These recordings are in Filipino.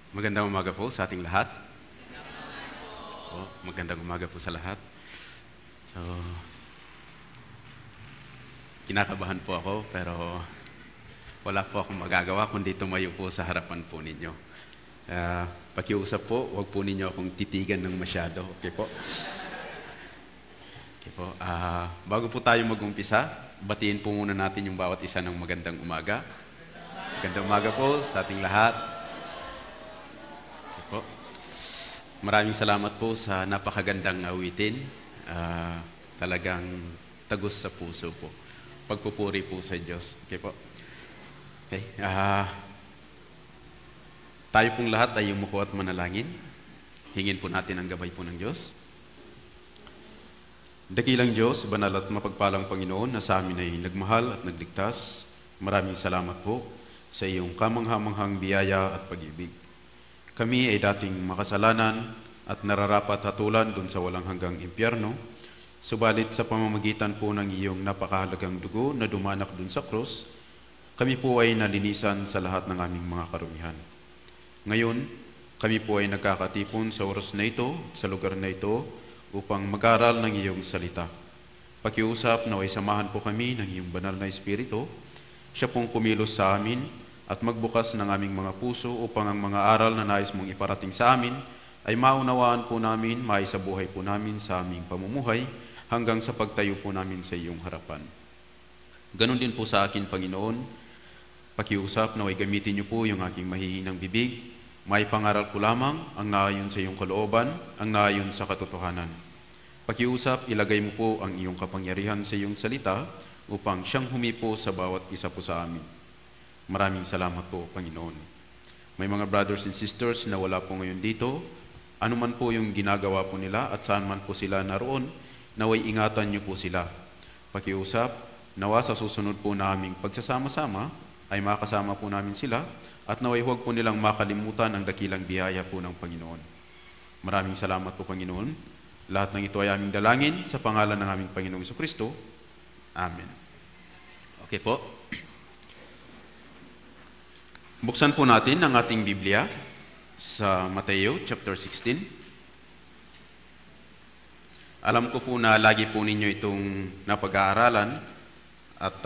Magandang umaga po sa ating lahat. Magandang umaga po sa lahat. So, kinakabahan po ako pero wala po akong magagawa kundi tumayo po sa harapan po ninyo. Pakiusap po, huwag po ninyo akong titigan ng masyado. Okay po? Okay po. Bago po tayo mag-umpisa, batiin po muna natin yung bawat isa ng magandang umaga. Magandang umaga po sa ating lahat. Po. Maraming salamat po sa napakagandang awitin. Talagang tagos sa puso po. Pagpupuri po sa Diyos. Okay po. Okay. Tayo pong lahat ay umuko at manalangin. Hingin po natin ang gabay po ng Diyos. Dakilang Diyos, banal at mapagpalang Panginoon na sa amin ay nagmahal at nagligtas. Maraming salamat po sa iyong kamangha-manghang biyaya at pag-ibig. Kami ay dating makasalanan at nararapat hatulan dun sa walang hanggang impyerno. Subalit sa pamamagitan po ng iyong napakahalagang dugo na dumanak dun sa krus, kami po ay nalinisan sa lahat ng aming mga karumihan. Ngayon, kami po ay nagkakatipon sa oras na ito, sa lugar na ito, upang mag-aral ng iyong salita. Pakiusap na ay samahan po kami ng iyong banal na Espiritu. Siya pong kumilos sa amin at magbukas ng aming mga puso upang ang mga aral na nais mong iparating sa amin ay maunawaan po namin, maisabuhay po namin sa aming pamumuhay hanggang sa pagtayo po namin sa iyong harapan. Ganon din po sa akin, Panginoon. Pakiusap na ay gamitin niyo po yung aking mahihinang bibig. May pangaral ko lamang ang naayon sa iyong kalooban, ang naayon sa katotohanan. Pakiusap, ilagay mo po ang iyong kapangyarihan sa iyong salita upang siyang humipo sa bawat isa po sa amin. Maraming salamat po, Panginoon. May mga brothers and sisters na wala po ngayon dito. Ano man po yung ginagawa po nila at saan man po sila naroon, naway ingatan niyo po sila. Pakiusap, nawa sa susunod po naming pagsasama-sama ay makasama po namin sila at naway huwag po nilang makalimutan ang dakilang biyaya po ng Panginoon. Maraming salamat po, Panginoon. Lahat ng ito ay aming dalangin sa pangalan ng aming Panginoong Jesucristo. Amen. Okay po. Buksan po natin ang ating Biblia sa Mateo chapter 16. Alam ko po na lagi po ninyo itong napag-aaralan at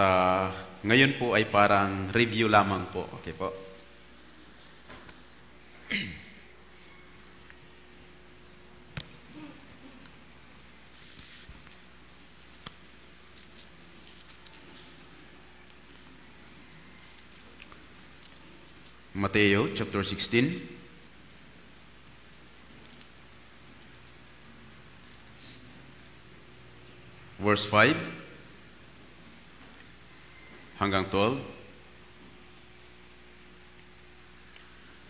ngayon po ay parang review lamang po. Okay po. Mateo chapter 16. Verse 5 hanggang 12.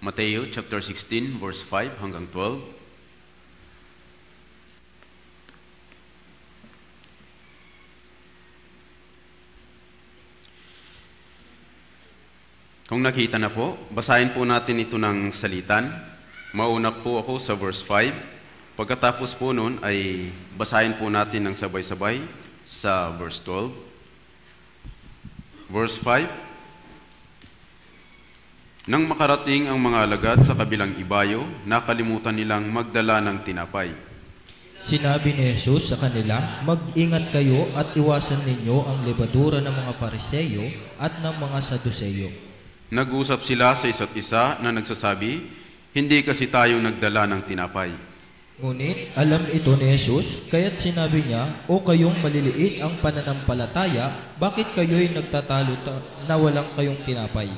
Mateo chapter 16 verse 5 hanggang 12. Kung nakita na po, basahin po natin ito ng salitan. Mauna po ako sa verse 5. Pagkatapos po nun ay basahin po natin ng sabay-sabay sa verse 12. Verse 5. Nang makarating ang mga alagad sa kabilang ibayo, nakalimutan nilang magdala ng tinapay. Sinabi ni Jesus sa kanila, mag-ingat kayo at iwasan ninyo ang lebadura ng mga Pariseo at ng mga Saduceo. Nag-usap sila sa isa't isa na nagsasabi, hindi kasi tayo nagdala ng tinapay. Ngunit alam ito ni Jesus, kaya't sinabi niya, o kayong maliliit ang pananampalataya, bakit kayo'y nagtatalo na walang kayong tinapay?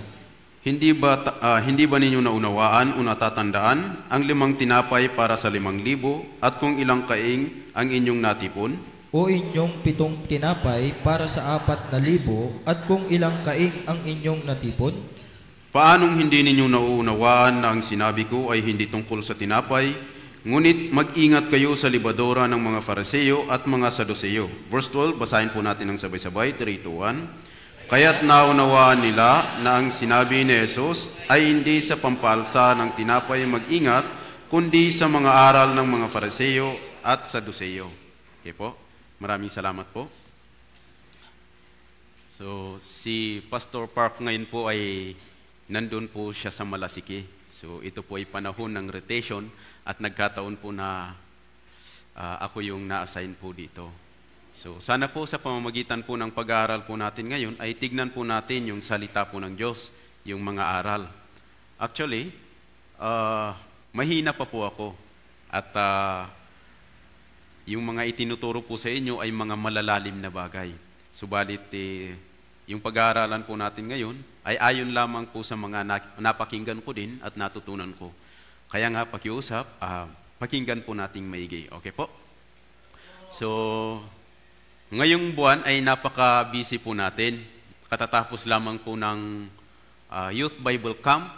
Hindi ba ninyo naunawaan o natatandaan ang 5 tinapay para sa 5,000 at kung ilang kaing ang inyong natipon? O inyong 7 tinapay para sa 4,000 at kung ilang kaing ang inyong natipon? Paanong hindi ninyo nauunawaan na ang sinabi ko ay hindi tungkol sa tinapay, ngunit mag-ingat kayo sa libadora ng mga Fariseo at mga Saduceo. Verse 12, basahin po natin ng sabay-sabay, 3, 2, 1. Kaya't naunawaan nila na ang sinabi ni Jesus ay hindi sa pampalsa ng tinapay mag-ingat, kundi sa mga aral ng mga Fariseo at Saduceo. Okay po, maraming salamat po. So, si Pastor Park ngayon po ay nandun po siya sa Malasiki. So ito po ay panahon ng rotation at nagkataon po na ako yung na-assign po dito. So sana po sa pamamagitan po ng pag-aaral po natin ngayon ay tignan po natin yung salita po ng Diyos, yung mga aral. Actually, mahina pa po ako at yung mga itinuturo po sa inyo ay mga malalalim na bagay. Subalit yung pag-aaralan po natin ngayon ay ayon lamang po sa mga napakinggan ko din at natutunan ko. Kaya nga pakiusap, pakinggan po nating maigi. Okay po? So, ngayong buwan ay napaka-busy po natin. Katatapos lamang po ng Youth Bible Camp.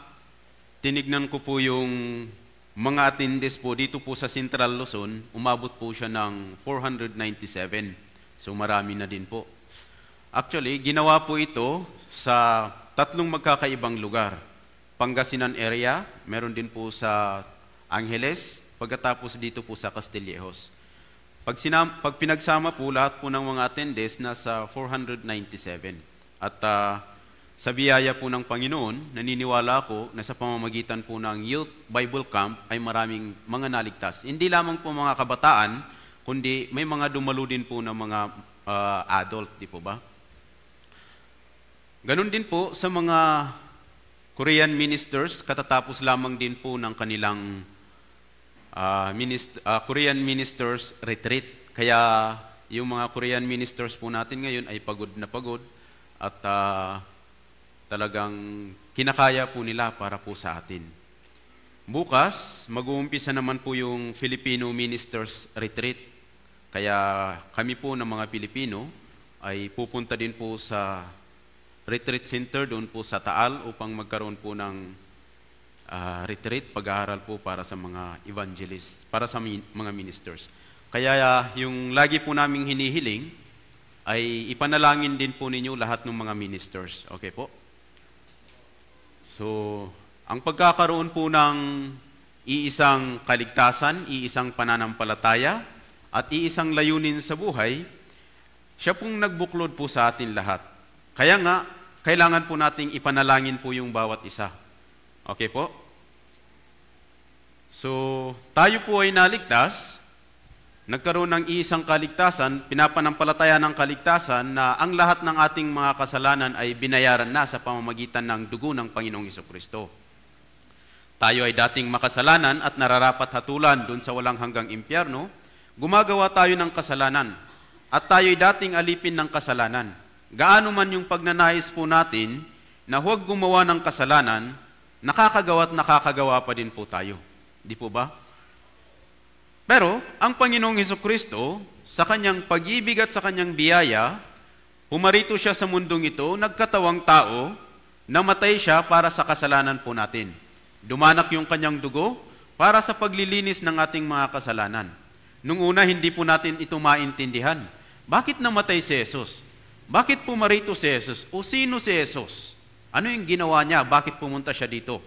Tinignan ko po yung mga attendees po dito po sa Central Luzon. Umabot po siya ng 497. So marami na din po. Actually, ginawa po ito sa 3 magkakaibang lugar. Pangasinan area, meron din po sa Angeles, pagkatapos dito po sa Castillejos. Pag pinagsama po, lahat po ng mga attendees nasa 497. At sa biyaya po ng Panginoon, naniniwala ako na sa pamamagitan po ng Youth Bible Camp ay maraming mga naligtas. Hindi lamang po mga kabataan, kundi may mga dumalo din po ng mga adult, di po ba? Ganon din po sa mga Korean ministers, katatapos lamang din po ng kanilang Korean ministers retreat. Kaya yung mga Korean ministers po natin ngayon ay pagod na pagod at talagang kinakaya po nila para po sa atin. Bukas, mag-uumpisa naman po yung Filipino Ministers Retreat. Kaya kami po ng mga Pilipino ay pupunta din po sa retreat center doon po sa Taal upang magkaroon po ng retreat, pag-aaral po para sa mga evangelists, para sa mga ministers. Kaya yung lagi po naming hinihiling ay ipanalangin din po ninyo lahat ng mga ministers. Okay po? So, ang pagkakaroon po ng iisang kaligtasan, iisang pananampalataya, at iisang layunin sa buhay, siya pong nagbuklod po sa atin lahat. Kaya nga, kailangan po nating ipanalangin po yung bawat isa. Okay po? So, tayo po ay naligtas, nagkaroon ng iisang kaligtasan, pinapanampalataya ng kaligtasan na ang lahat ng ating mga kasalanan ay binayaran na sa pamamagitan ng dugo ng Panginoong Hesukristo. Tayo ay dating makasalanan at nararapat hatulan dun sa walang hanggang impyerno, gumagawa tayo ng kasalanan at tayo ay dating alipin ng kasalanan. Gaano man yung pagnanais po natin na huwag gumawa ng kasalanan, nakakagawa at nakakagawa pa din po tayo. Di po ba? Pero, ang Panginoong Hesukristo, sa kanyang pag-ibig at sa kanyang biyaya, pumarito siya sa mundong ito, nagkatawang tao, namatay siya para sa kasalanan po natin. Dumanak yung kanyang dugo para sa paglilinis ng ating mga kasalanan. Nung una, hindi po natin ito maintindihan. Bakit namatay si Jesus? Bakit pumarito si Jesus? O sino si Jesus? Ano yung ginawa niya? Bakit pumunta siya dito?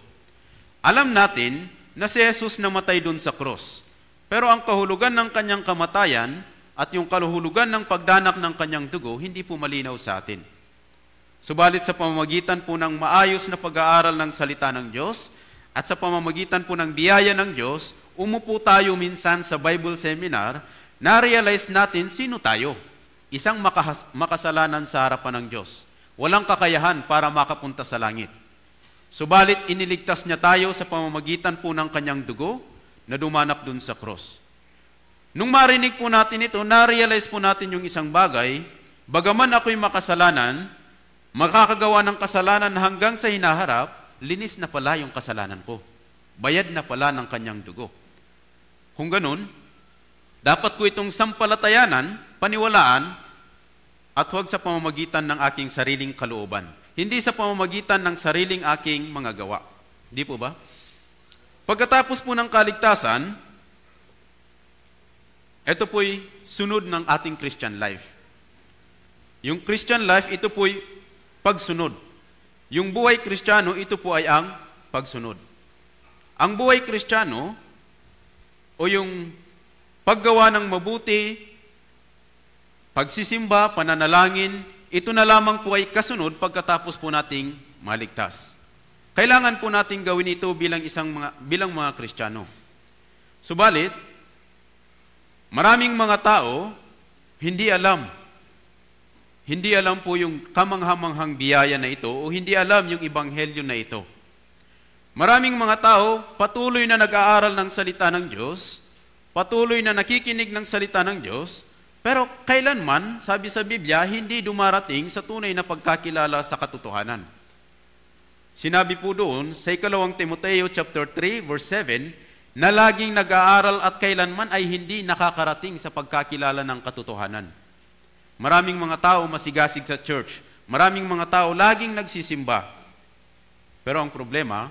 Alam natin na si Jesus namatay dun sa cross. Pero ang kahulugan ng kanyang kamatayan at yung kahulugan ng pagdanak ng kanyang dugo, hindi po malinaw sa atin. Subalit sa pamamagitan po ng maayos na pag-aaral ng salita ng Diyos at sa pamamagitan po ng biyaya ng Diyos, umupo tayo minsan sa Bible seminar, na-realize natin sino tayo. Isang makasalanan sa harapan ng Diyos. Walang kakayahan para makapunta sa langit. Subalit iniligtas niya tayo sa pamamagitan po ng kanyang dugo na dumanak dun sa cross. Nung marinig po natin ito, na-realize po natin yung isang bagay, bagaman ako'y makasalanan, makakagawa ng kasalanan hanggang sa hinaharap, linis na pala yung kasalanan ko. Bayad na pala ng kanyang dugo. Kung ganun, dapat ko itong sampalatayanan, paniwalaan, at huwag sa pamamagitan ng aking sariling kalooban. Hindi sa pamamagitan ng sariling aking mga gawa. Di po ba? Pagkatapos po ng kaligtasan, ito po'y sunod ng ating Christian life. Yung Christian life, ito po'y pagsunod. Yung buhay Kristiyano, ito po ay ang pagsunod. Ang buhay Kristiyano, o yung paggawa ng mabuti, pagsisimba, pananalangin, ito na lamang po ay kasunod pagkatapos po nating maligtas. Kailangan po nating gawin ito bilang mga Kristiyano. Subalit, maraming mga tao hindi alam. Hindi alam po yung kamanghamanghang biyaya na ito o hindi alam yung ebanghelyo na ito. Maraming mga tao patuloy na nag-aaral ng salita ng Diyos, patuloy na nakikinig ng salita ng Diyos, pero kailanman, sabi sa Biblia, hindi dumarating sa tunay na pagkakilala sa katotohanan. Sinabi po doon sa 2 Timoteo chapter 3 verse 7 na laging nag-aaral at kailanman ay hindi nakakarating sa pagkakilala ng katotohanan. Maraming mga tao masigasig sa church. Maraming mga tao laging nagsisimba. Pero ang problema,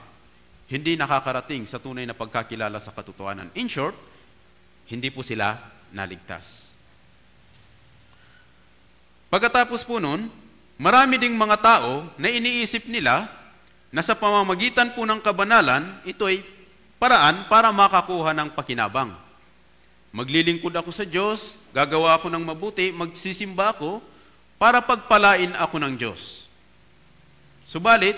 hindi nakakarating sa tunay na pagkakilala sa katotohanan. In short, hindi po sila naligtas. Pagkatapos po nun, marami ding mga tao na iniisip nila na sa pamamagitan po ng kabanalan, ito ay paraan para makakuha ng pakinabang. Maglilingkod ako sa Diyos, gagawa ako ng mabuti, magsisimba ako para pagpalain ako ng Diyos. Subalit,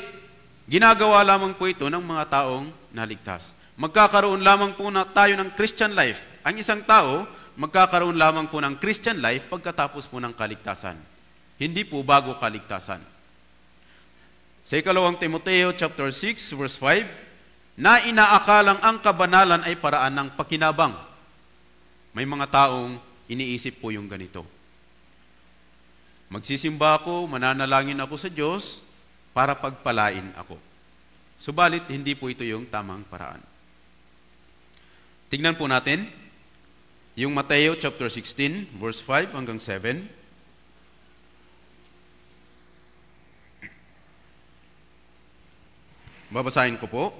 ginagawa lamang po ito ng mga taong naligtas. Magkakaroon lamang po na tayo ng Christian life. Ang isang tao, magkakaroon lamang po ng Christian life pagkatapos po ng kaligtasan. Hindi po bago kaligtasan. Sa 2 Timoteo chapter 6 verse 5, na inaakalang ang kabanalan ay paraan ng pakinabang. May mga taong iniisip po yung ganito. Magsisimba ako, mananalangin ako sa Diyos para pagpalain ako. Subalit, hindi po ito yung tamang paraan. Tingnan po natin yung Mateo chapter 16, verse 5 hanggang 7. Babasahin ko po.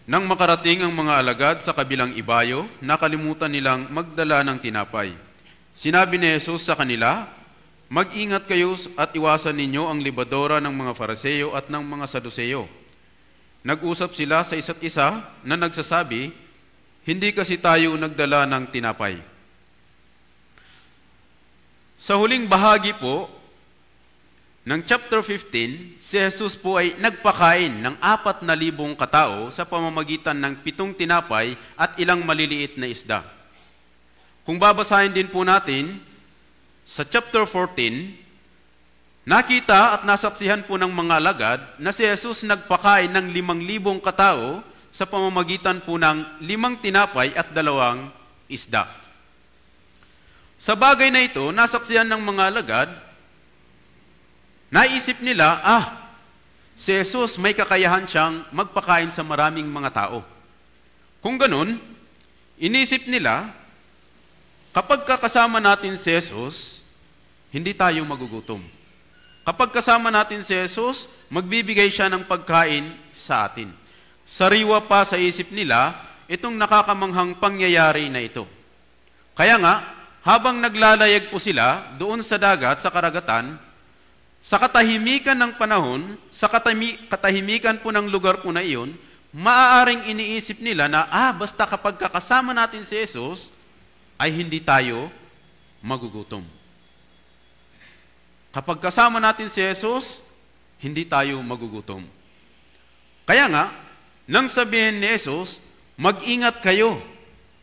Nang makarating ang mga alagad sa kabilang ibayo, nakalimutan nilang magdala ng tinapay. Sinabi ni Jesus sa kanila, mag-ingat kayo at iwasan ninyo ang libadora ng mga Fariseo at ng mga Saduceo. Nag-usap sila sa isa't isa na nagsasabi, hindi kasi tayo nagdala ng tinapay. Sa huling bahagi po ng chapter 15, si Jesus po ay nagpakain ng 4,000 katao sa pamamagitan ng 7 tinapay at ilang maliliit na isda. Kung babasahin din po natin, sa chapter 14, nakita at nasaksihan po ng mga alagad na si Jesus nagpakain ng 5,000 katao sa pamamagitan po ng 5 tinapay at 2 isda. Sa bagay na ito, nasaksihan ng mga alagad, naisip nila, si Jesus may kakayahan siyang magpakain sa maraming mga tao. Kung ganun, inisip nila, kapag kasama natin si Jesus, hindi tayo magugutom. Kapag kasama natin si Jesus, magbibigay siya ng pagkain sa atin. Sariwa pa sa isip nila, itong nakakamanghang pangyayari na ito. Kaya nga, habang naglalayag po sila doon sa dagat, sa karagatan, sa katahimikan ng panahon, sa katahimikan po ng lugar po na iyon, maaaring iniisip nila na, basta kapag kakasama natin si Jesus, ay hindi tayo magugutom. Kapag kasama natin si Jesus, hindi tayo magugutom. Kaya nga, nang sabihin ni Jesus, mag-ingat kayo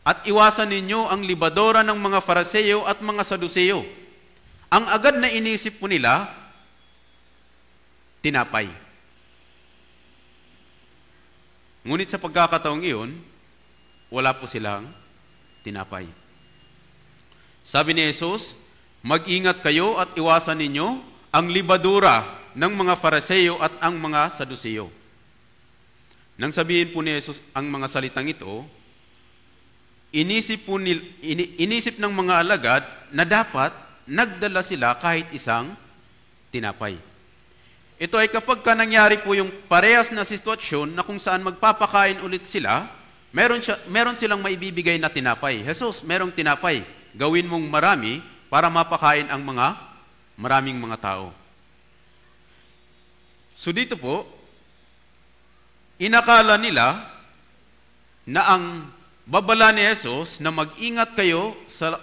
at iwasan ninyo ang libadora ng mga Fariseo at mga Saduceo. Ang agad na inisip po nila, tinapay. Ngunit sa pagkakataong iyon, wala po silang tinapay. Sabi ni Jesus, mag-ingat kayo at iwasan ninyo ang libadura ng mga Fariseo at ang mga Saduceo. Nang sabihin po ni Jesus ang mga salitang ito, inisip ng mga alagad na dapat nagdala sila kahit isang tinapay. Ito ay kapag nangyari po yung parehas na sitwasyon na kung saan magpapakain ulit sila, meron silang maibibigay na tinapay. Jesus, merong tinapay. Gawin mong marami para mapakain ang maraming mga tao. So dito po, inakala nila na ang babala ni Jesus na mag-ingat kayo sa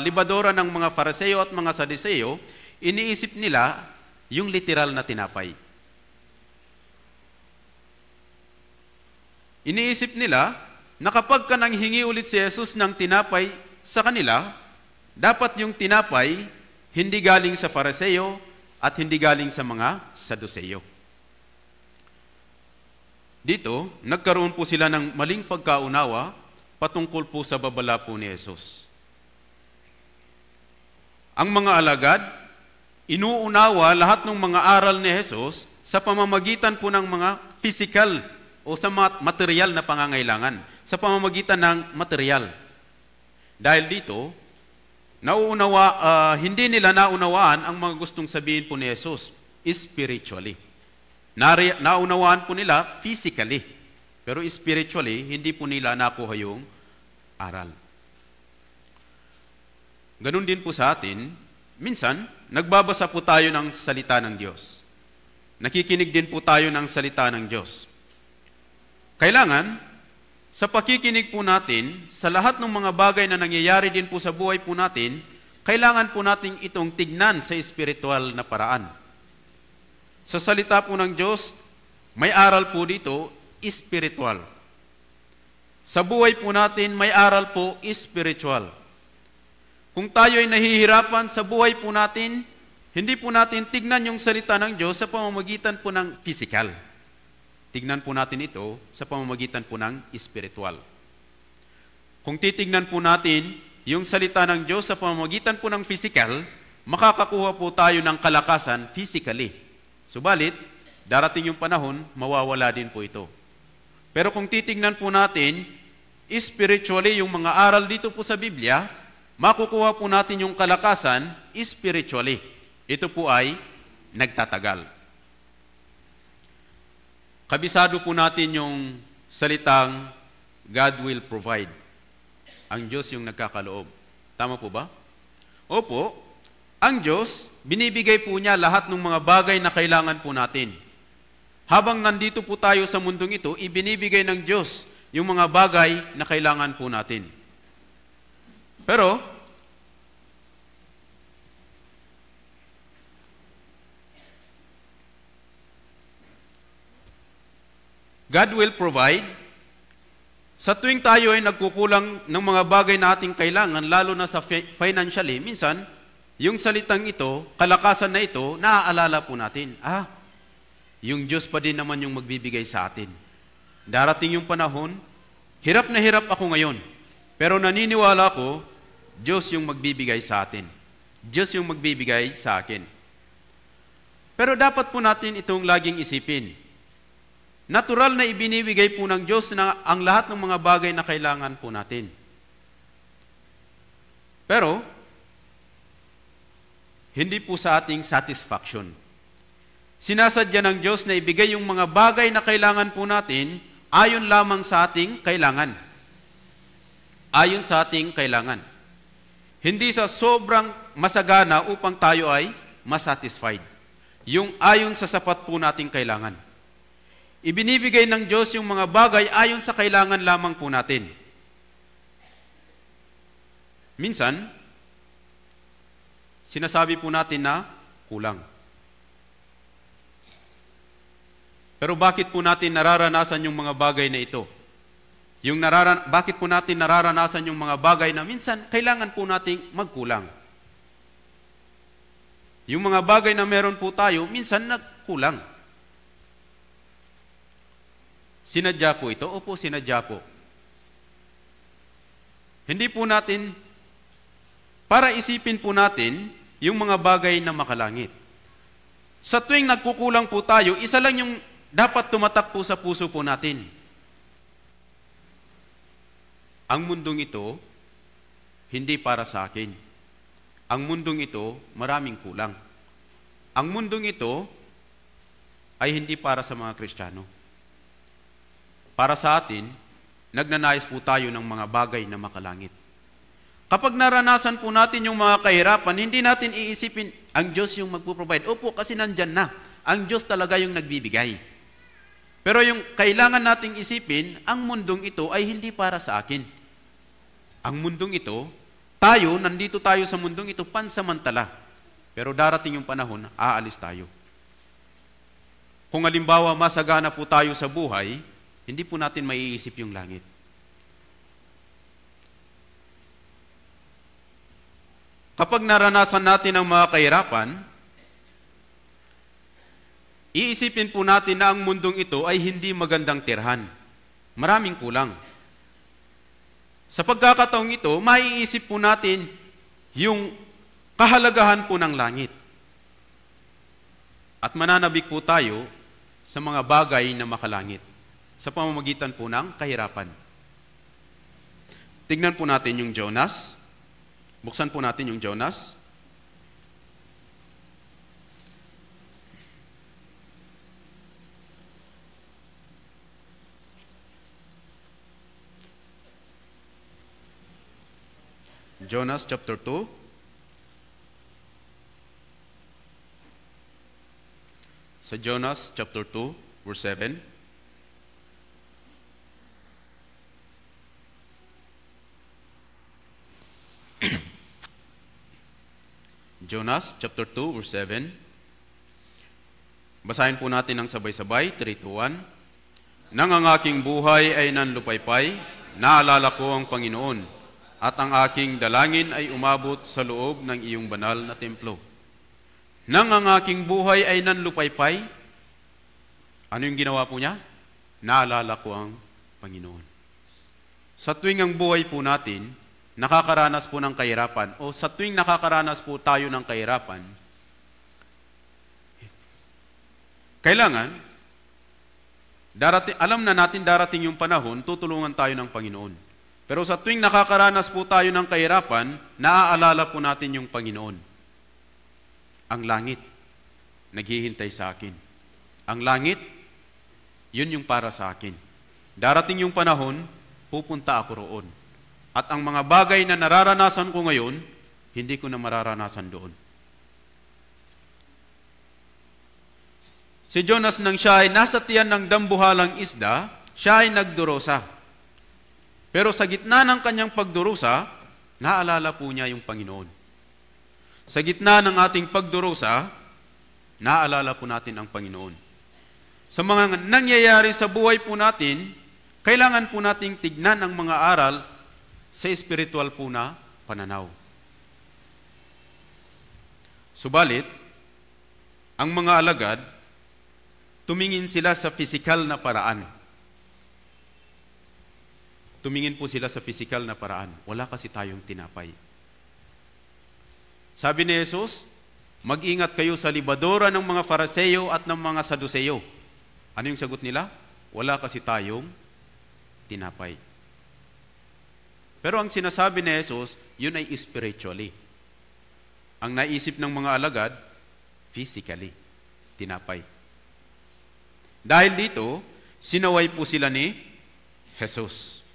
libadora ng mga Fariseo at mga Saduceo, iniisip nila yung literal na tinapay. Iniisip nila na kapag ka nanghingi ulit si Jesus ng tinapay sa kanila, dapat yung tinapay hindi galing sa Fariseo at hindi galing sa mga Saduceo. Dito, nagkaroon po sila ng maling pagkaunawa patungkol po sa babala po ni Jesus. Ang mga alagad, inuunawa lahat ng mga aral ni Jesus sa pamamagitan po ng mga physical o sa material na pangangailangan, sa pamamagitan ng material. Dahil dito, hindi nila naunawaan ang mga gustong sabihin po ni Jesus spiritually. Naunawaan po nila physically, pero spiritually, hindi po nila nakuha yung aral. Ganun din po sa atin, minsan, nagbabasa po tayo ng salita ng Diyos. Nakikinig din po tayo ng salita ng Diyos. Kailangan, sa pakikinig po natin, sa lahat ng mga bagay na nangyayari din po sa buhay po natin, kailangan po natin itong tignan sa espiritual na paraan. Sa salita po ng Diyos, may aral po dito, espiritual. Sa buhay po natin, may aral po espiritual. Kung tayo ay nahihirapan sa buhay po natin, hindi po natin tignan yung salita ng Diyos sa pamamagitan po ng physical. Tignan po natin ito sa pamamagitan po ng espiritual. Kung titignan po natin yung salita ng Diyos sa pamamagitan po ng physical, makakakuha po tayo ng kalakasan physically. Subalit, darating yung panahon, mawawala din po ito. Pero kung titignan po natin, spiritually yung mga aral dito po sa Biblia, makukuha po natin yung kalakasan spiritually. Ito po ay nagtatagal. Kabisado po natin yung salitang God will provide. Ang Diyos yung nagkakaloob. Tama po ba? Opo, ang Diyos, binibigay po niya lahat ng mga bagay na kailangan po natin. Habang nandito po tayo sa mundong ito, ibinibigay ng Diyos yung mga bagay na kailangan po natin. Pero, God will provide. Sa tuwing tayo ay nagkukulang ng mga bagay na ating kailangan, lalo na sa financially, minsan, yung salitang ito, kalakasan na ito, naaalala po natin, yung Diyos pa din naman yung magbibigay sa atin. Darating yung panahon, hirap na hirap ako ngayon, pero naniniwala ko, Diyos yung magbibigay sa atin. Diyos yung magbibigay sa akin. Pero dapat po natin itong laging isipin. Natural na ibinibigay po ng Diyos na ang lahat ng mga bagay na kailangan po natin. Pero, hindi po sa ating satisfaction. Sinasadya ng Diyos na ibigay yung mga bagay na kailangan po natin ayon lamang sa ating kailangan. Ayon sa ating kailangan. Hindi sa sobrang masagana upang tayo ay masatisfied. Yung ayon sa sapat po nating kailangan. Ibinibigay ng Diyos yung mga bagay ayon sa kailangan lamang po natin. Minsan, sinasabi po natin na kulang. Pero bakit po natin nararanasan yung mga bagay na ito? Bakit po natin nararanasan yung mga bagay na minsan kailangan po nating magkulang? Yung mga bagay na meron po tayo, minsan nagkulang. Sinadya po ito? Opo, sinadya po. Hindi po natin, para isipin po natin yung mga bagay na makalangit. Sa tuwing nagkukulang po tayo, isa lang yung dapat tumatak po sa puso po natin. Ang mundong ito, hindi para sa akin. Ang mundong ito, maraming kulang. Ang mundong ito ay hindi para sa mga Kristiyano. Para sa atin, nagnanais po tayo ng mga bagay na makalangit. Kapag naranasan po natin yung mga kahirapan, hindi natin iisipin, ang Diyos yung magpo-provide. Opo, kasi nandyan na. Ang Diyos talaga yung nagbibigay. Pero yung kailangan nating isipin, ang mundong ito ay hindi para sa akin. Ang mundong ito, nandito tayo sa mundong ito pansamantala. Pero darating yung panahon, aalis tayo. Kung halimbawa masagana po tayo sa buhay, hindi po natin maiisip yung langit. Kapag naranasan natin ang mga kahirapan, iisipin po natin na ang mundong ito ay hindi magandang tirhan. Maraming kulang. Sa pagkakataong ito, maiisip po natin yung kahalagahan po ng langit. At mananabik po tayo sa mga bagay na makalangit sa pamamagitan po ng kahirapan. Tignan po natin yung Jonas. Buksan po natin yung Jonas. Jonas chapter 2. Sa Jonas chapter 2, verse 7. Jonas chapter 2, verse 7. Basahin po natin ng sabay-sabay, 3, 2, 1. Nang ang aking buhay ay nanlupaypay, naalala ko ang Panginoon, at ang aking dalangin ay umabot sa loob ng iyong banal na templo. Nang ang aking buhay ay nanlupaypay, ano yung ginawa po niya? Naalala ko ang Panginoon. Sa tuwing ang buhay po natin, nakakaranas po ng kahirapan, o sa tuwing nakakaranas po tayo ng kahirapan, kailangan, alam na natin darating yung panahon, tutulungan tayo ng Panginoon. Pero sa tuwing nakakaranas po tayo ng kahirapan, naaalala po natin yung Panginoon. Ang langit, naghihintay sa akin. Ang langit, yun yung para sa akin. Darating yung panahon, pupunta ako roon. At ang mga bagay na nararanasan ko ngayon, hindi ko na mararanasan doon. Si Jonas nang siya ay nasa tiyan ng dambuhalang isda, siya ay nagdurusa. Pero sa gitna ng kanyang pagdurusa, naalala po niya yung Panginoon. Sa gitna ng ating pagdurusa, naalala po natin ang Panginoon. Sa mga nangyayari sa buhay po natin, kailangan po nating tignan ang mga aral sa espiritual po na pananaw. Subalit, ang mga alagad, tumingin sila sa pisikal na paraan. Tumingin po sila sa pisikal na paraan. Wala kasi tayong tinapay. Sabi ni Jesus, mag-ingat kayo sa libadora ng mga Fariseo at ng mga Saduceo. Ano yung sagot nila? Wala kasi tayong tinapay. Pero ang sinasabi ni Jesus, yun ay spiritually. Ang naisip ng mga alagad, physically, tinapay. Dahil dito, sinaway po sila ni Jesus.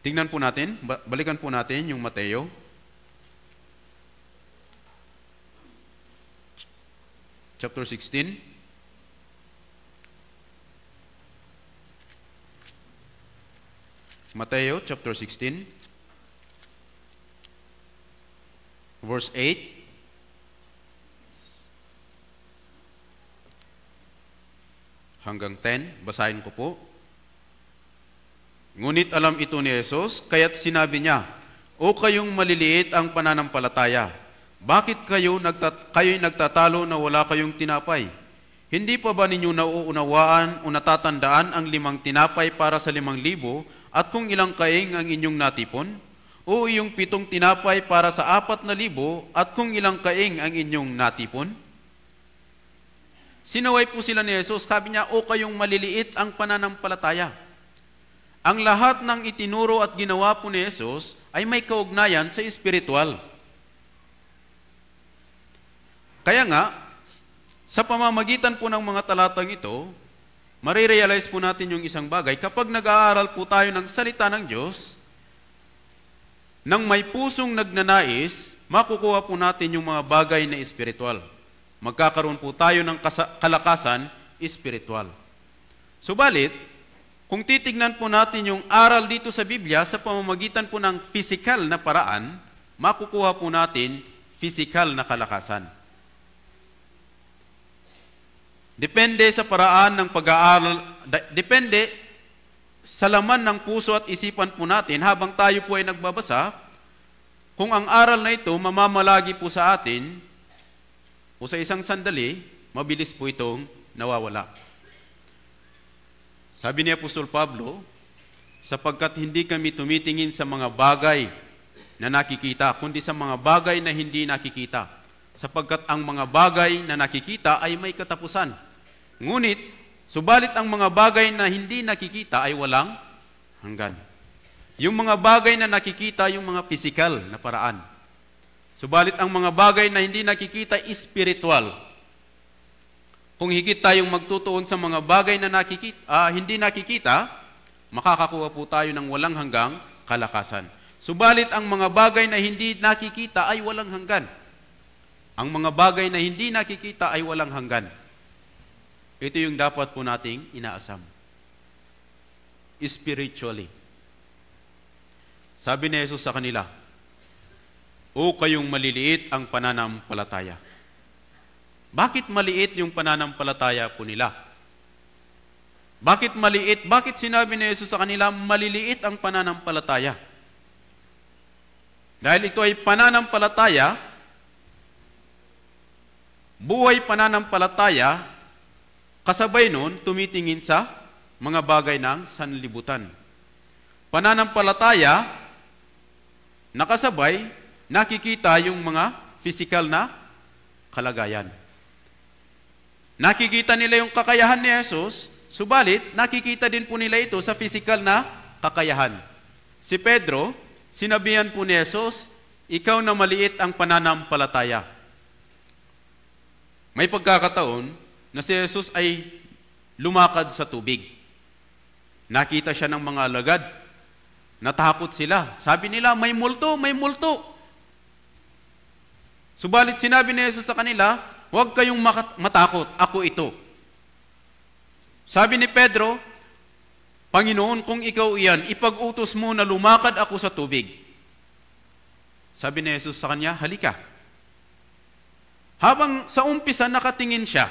Tingnan po natin, balikan po natin yung Mateo. Chapter 16. Mateo chapter 16. Verse 8. Hanggang 10. Basahin ko po. Ngunit alam ito ni Jesus, kaya't sinabi niya, O kayong maliliit ang pananampalataya, bakit kayo'y nagtatalo na wala kayong tinapay? Hindi pa ba ninyo nauunawaan o natatandaan ang 5 tinapay para sa 5,000 at kung ilang kaing ang inyong natipon? O yung 7 tinapay para sa 4,000 at kung ilang kaing ang inyong natipon? Sinaway po sila ni Jesus, sabi niya, o kayong maliliit ang pananampalataya. Ang lahat ng itinuro at ginawa po ni Jesus ay may kaugnayan sa espiritual. Kaya nga, sa pamamagitan po ng mga talatang ito, marirealize po natin yung isang bagay. Kapag nag-aaral po tayo ng salita ng Diyos, nang may pusong nagnanais, makukuha po natin yung mga bagay na espiritual. Magkakaroon po tayo ng kalakasan espiritual. Subalit, kung titignan po natin yung aral dito sa Biblia, sa pamamagitan po ng physical na paraan, makukuha po natin physical na kalakasan. Depende sa paraan ng pag-aaral, depende sa laman ng puso at isipan po natin habang tayo po ay nagbabasa, kung ang aral na ito mamamalagi po sa atin, o sa isang sandali, mabilis po itong nawawala. Sabi ni Apostol Pablo, sapagkat hindi kami tumitingin sa mga bagay na nakikita, kundi sa mga bagay na hindi nakikita. Sapagkat ang mga bagay na nakikita ay may katapusan. Ngunit, subalit ang mga bagay na hindi nakikita ay walang hanggan. Yung mga bagay na nakikita, yung mga physical na paraan. Subalit ang mga bagay na hindi nakikita, spiritual. Kung higit tayong magtutuon sa mga bagay na hindi nakikita, makakakuha po tayo ng walang hanggang kalakasan. Subalit ang mga bagay na hindi nakikita ay walang hanggan. Ang mga bagay na hindi nakikita ay walang hanggan. Ito yung dapat po nating inaasam. Spiritually. Sabi ni Jesus sa kanila, o kayong maliliit ang pananampalataya. Bakit maliit yung pananampalataya po nila? Bakit maliit? Bakit sinabi ni Jesus sa kanila, maliliit ang pananampalataya? Dahil ito ay pananampalataya, buhay pananampalataya, kasabay nun, tumitingin sa mga bagay ng sanlibutan. Pananampalataya, nakasabay, nakikita yung mga physical na kalagayan. Nakikita nila yung kakayahan ni Jesus, subalit nakikita din po nila ito sa physical na kakayahan. Si Pedro, sinabihan po ni Jesus, ikaw na maliit ang pananampalataya. May pagkakataon na si Jesus ay lumakad sa tubig. Nakita siya ng mga alagad. Natakot sila. Sabi nila, may multo, may multo. Subalit sinabi ni Jesus sa kanila, huwag kayong matakot, ako ito. Sabi ni Pedro, Panginoon, kung ikaw iyan, ipag-utos mo na lumakad ako sa tubig. Sabi ni Jesus sa kanya, halika. Habang sa umpisa nakatingin siya,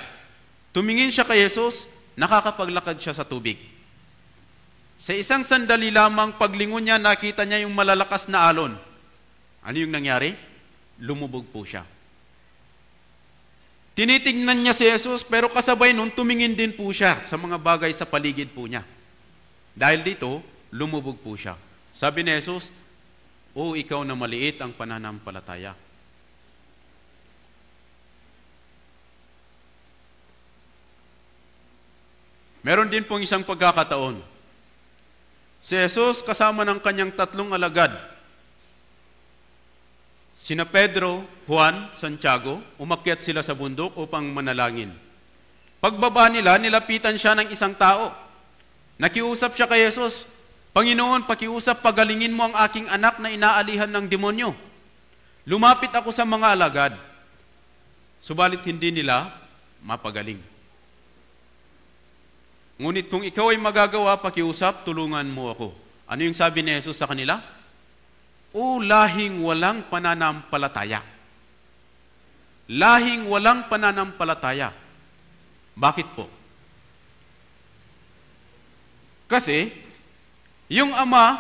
tumingin siya kay Jesus, nakakapaglakad siya sa tubig. Sa isang sandali lamang paglingon niya, nakita niya yung malalakas na alon. Ano yung nangyari? Lumubog po siya. Tinitingnan niya si Jesus, pero kasabay nun, tumingin din po siya sa mga bagay sa paligid po niya. Dahil dito, lumubog po siya. Sabi ni Jesus, o ikaw na maliit ang pananampalataya. Meron din pong isang pagkakataon. Si Jesus kasama ng kanyang 3 alagad, sina Pedro, Juan, Santiago, umakyat sila sa bundok upang manalangin. Pagbaba nila, nilapitan siya ng isang tao. Nakiusap siya kay Jesus, Panginoon, pakiusap, pagalingin mo ang aking anak na inaalihan ng demonyo. Lumapit ako sa mga alagad, subalit hindi nila mapagaling. Ngunit kung ikaw ay magagawa, pakiusap, tulungan mo ako. Ano yung sabi ni Jesus sa kanila? O lahing walang pananampalataya. Lahing walang pananampalataya. Bakit po? Kasi, yung ama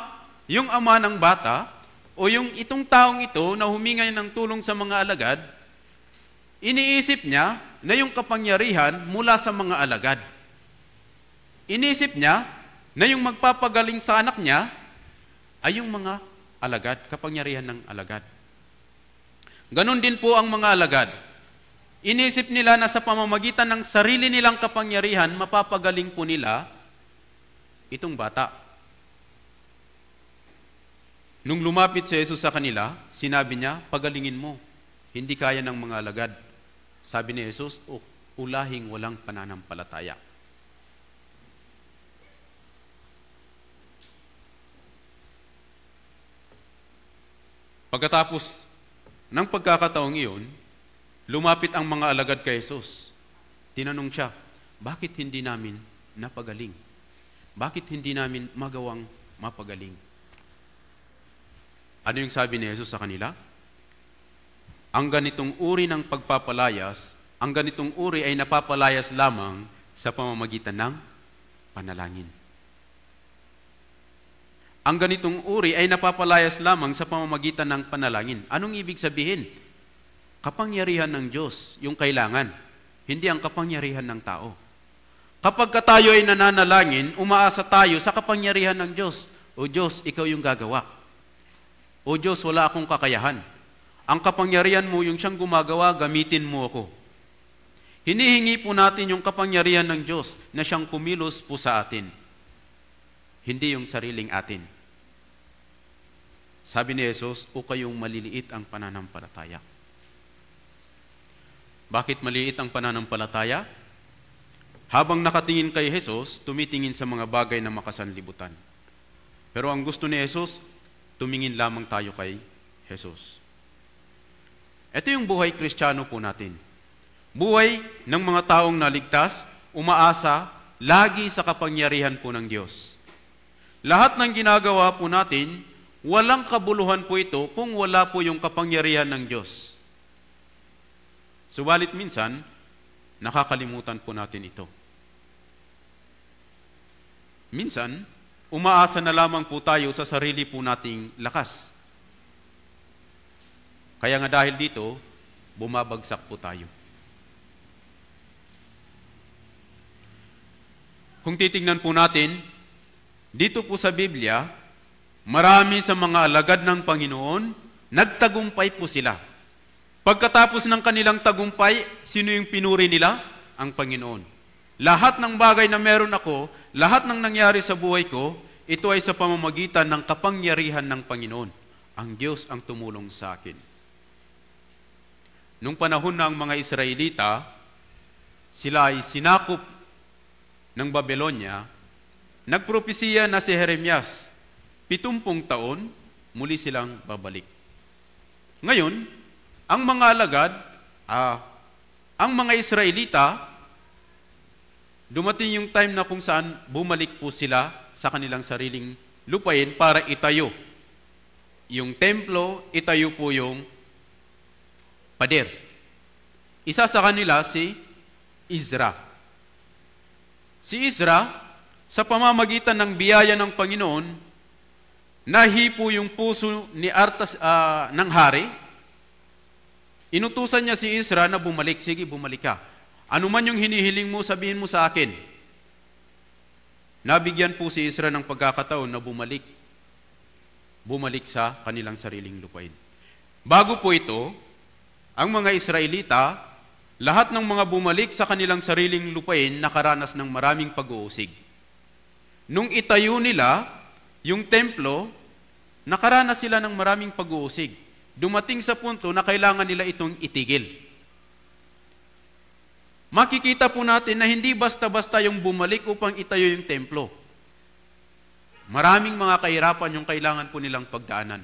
ng bata, o yung itong taong ito na humingay ng tulong sa mga alagad, iniisip niya na yung kapangyarihan mula sa mga alagad. Inisip niya na yung magpapagaling sa anak niya ay yung mga alagad, kapangyarihan ng alagad. Ganon din po ang mga alagad. Inisip nila na sa pamamagitan ng sarili nilang kapangyarihan, mapapagaling po nila itong bata. Nung lumapit si Jesus sa kanila, sinabi niya, pagalingin mo. Hindi kaya ng mga alagad. Sabi ni Jesus, ulahing walang pananampalataya. Pagkatapos ng pagkakataong iyon, lumapit ang mga alagad kay Jesus. Tinanong siya, bakit hindi namin napagaling? Bakit hindi namin magawang mapagaling? Ano yung sabi ni Jesus sa kanila? Ang ganitong uri ng pagpapalayas, ang ganitong uri ay napapalayas lamang sa pamamagitan ng panalangin. Ang ganitong uri ay napapalayas lamang sa pamamagitan ng panalangin. Anong ibig sabihin? Kapangyarihan ng Diyos yung kailangan, hindi ang kapangyarihan ng tao. Kapag tayo ay nananalangin, umaasa tayo sa kapangyarihan ng Diyos. O Diyos, ikaw yung gagawa. O Diyos, wala akong kakayahan. Ang kapangyarihan mo, yung siyang gumagawa, gamitin mo ako. Hinihingi po natin yung kapangyarihan ng Diyos na siyang kumilos po sa atin. Hindi yung sariling atin. Sabi ni Jesus, o kayong maliliit ang pananampalataya. Bakit maliit ang pananampalataya? Habang nakatingin kay Jesus, tumitingin sa mga bagay na makasanlibutan. Pero ang gusto ni Jesus, tumingin lamang tayo kay Jesus. Ito yung buhay Kristiyano po natin. Buhay ng mga taong naligtas, umaasa, lagi sa kapangyarihan po ng Diyos. Lahat ng ginagawa po natin, walang kabuluhan po ito kung wala po yung kapangyarihan ng Diyos. Subalit minsan, nakakalimutan po natin ito. Minsan, umaasa na lamang po tayo sa sarili po nating lakas. Kaya nga dahil dito, bumabagsak po tayo. Kung titingnan po natin, dito po sa Biblia, marami sa mga alagad ng Panginoon, nagtagumpay po sila. Pagkatapos ng kanilang tagumpay, sino yung pinuri nila? Ang Panginoon. Lahat ng bagay na meron ako, lahat ng nangyari sa buhay ko, ito ay sa pamamagitan ng kapangyarihan ng Panginoon. Ang Diyos ang tumulong sa akin. Nung panahon ng mga Israelita, sila ay sinakop ng Babylonia, nagpropesiya na si Jeremias, 70 taon, muli silang babalik. Ngayon, ang mga alagad, ang mga Israelita, dumating yung time na kung saan bumalik po sila sa kanilang sariling lupain para itayo yung templo, itayo po yung pader. Isa sa kanila si Ezra. Si Ezra, sa pamamagitan ng biyaya ng Panginoon, nahipo yung puso ni ng hari. Inutusan niya si Ezra na bumalik. Sige, bumalik ka. Ano man yung hinihiling mo, sabihin mo sa akin. Nabigyan po si Ezra ng pagkakataon na bumalik sa kanilang sariling lupain. Bago po ito, ang mga Israelita, lahat ng mga bumalik sa kanilang sariling lupain nakaranas ng maraming pag-uusig. Nung itayo nila yung templo, nakaranas sila ng maraming pag-uusig. Dumating sa punto na kailangan nila itong itigil. Makikita po natin na hindi basta-basta yung bumalik upang itayo yung templo. Maraming mga kahirapan yung kailangan po nilang pagdaanan.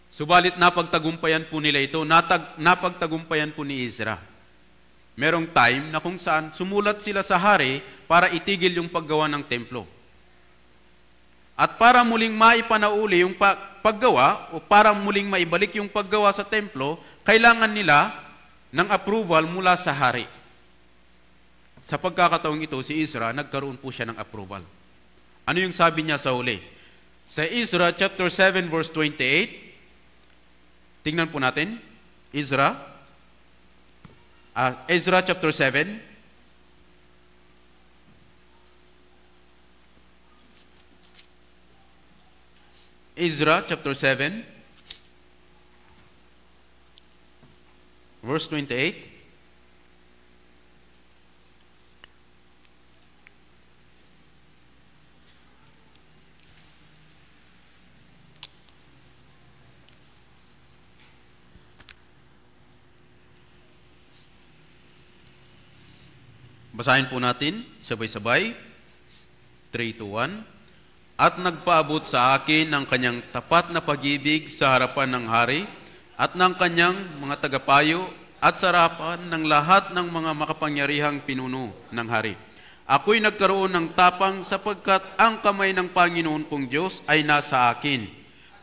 Subalit napagtagumpayan po nila ito, napagtagumpayan po ni Ezra. Merong time na kung saan sumulat sila sa hari para itigil yung paggawa ng templo. At para muling maipanauli yung paggawa o para muling maibalik yung paggawa sa templo, kailangan nila ng approval mula sa hari. Sa pagkakataong ito, si Ezra, nagkaroon po siya ng approval. Ano yung sabi niya sa huli? Sa Ezra chapter 7 verse 28, tingnan po natin, Ezra chapter 7, Ezra chapter 7, verse 28. Basahin po natin, sabay-sabay. 3, 2, 1. At nagpaabot sa akin ng kanyang tapat na pag-ibig sa harapan ng hari at ng kanyang mga tagapayo at sa harapan ng lahat ng mga makapangyarihang pinuno ng hari. Ako'y nagkaroon ng tapang sapagkat ang kamay ng Panginoon kong Diyos ay nasa akin.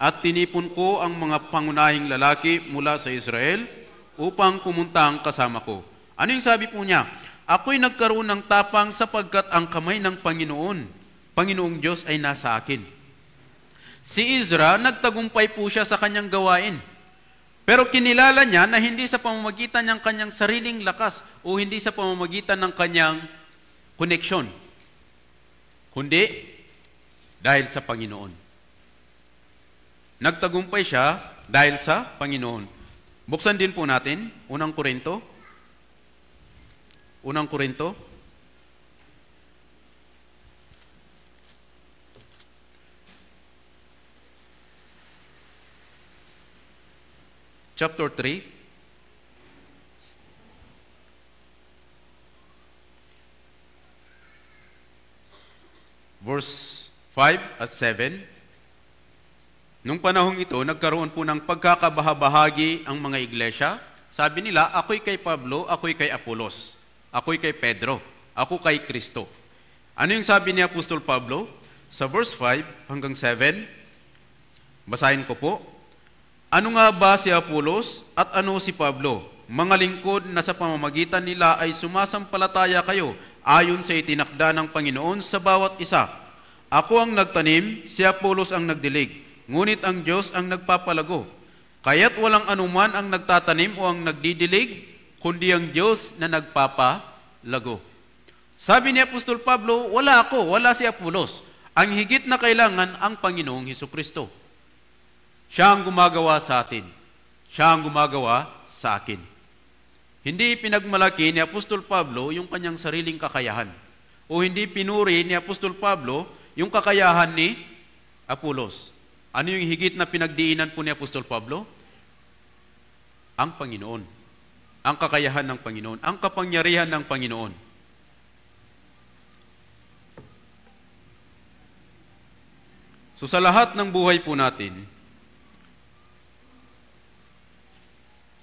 At tinipon ko ang mga pangunahing lalaki mula sa Israel upang pumuntang kasama ko. Ano yung sabi po niya? Ako'y nagkaroon ng tapang sapagkat ang kamay ng Panginoong Diyos ay nasa akin. Si Ezra, nagtagumpay po siya sa kanyang gawain. Pero kinilala niya na hindi sa pamamagitan ng kanyang sariling lakas o hindi sa pamamagitan ng kanyang koneksyon, kundi dahil sa Panginoon. Nagtagumpay siya dahil sa Panginoon. Buksan din po natin, Unang Korinto. Chapter 3. Verse 5 at 7. Nung panahong ito, nagkaroon po ng pagkakabahabahagi ang mga iglesia. Sabi nila, ako'y kay Pablo, ako'y kay Apolos, ako'y kay Pedro, ako kay Kristo. Ano yung sabi ni Apostol Pablo? Sa verse 5 hanggang 7, basahin ko po. Ano nga ba si Apolos at ano si Pablo? Mga lingkod na sa pamamagitan nila ay sumasampalataya kayo ayon sa itinakda ng Panginoon sa bawat isa. Ako ang nagtanim, si Apolos ang nagdilig, ngunit ang Diyos ang nagpapalago. Kaya't walang anuman ang nagtatanim o ang nagdidilig, kundi ang Diyos na nagpapalago. Sabi ni Apostol Pablo, wala ako, wala si Apolos. Ang higit na kailangan ang Panginoong Hesukristo. Siya ang gumagawa sa atin. Siya ang gumagawa sa akin. Hindi pinagmalaki ni Apostol Pablo yung kanyang sariling kakayahan. O hindi pinuri ni Apostol Pablo yung kakayahan ni Apolos. Ano yung higit na pinagdiinan po ni Apostol Pablo? Ang Panginoon. Ang kakayahan ng Panginoon. Ang kapangyarihan ng Panginoon. So sa lahat ng buhay po natin,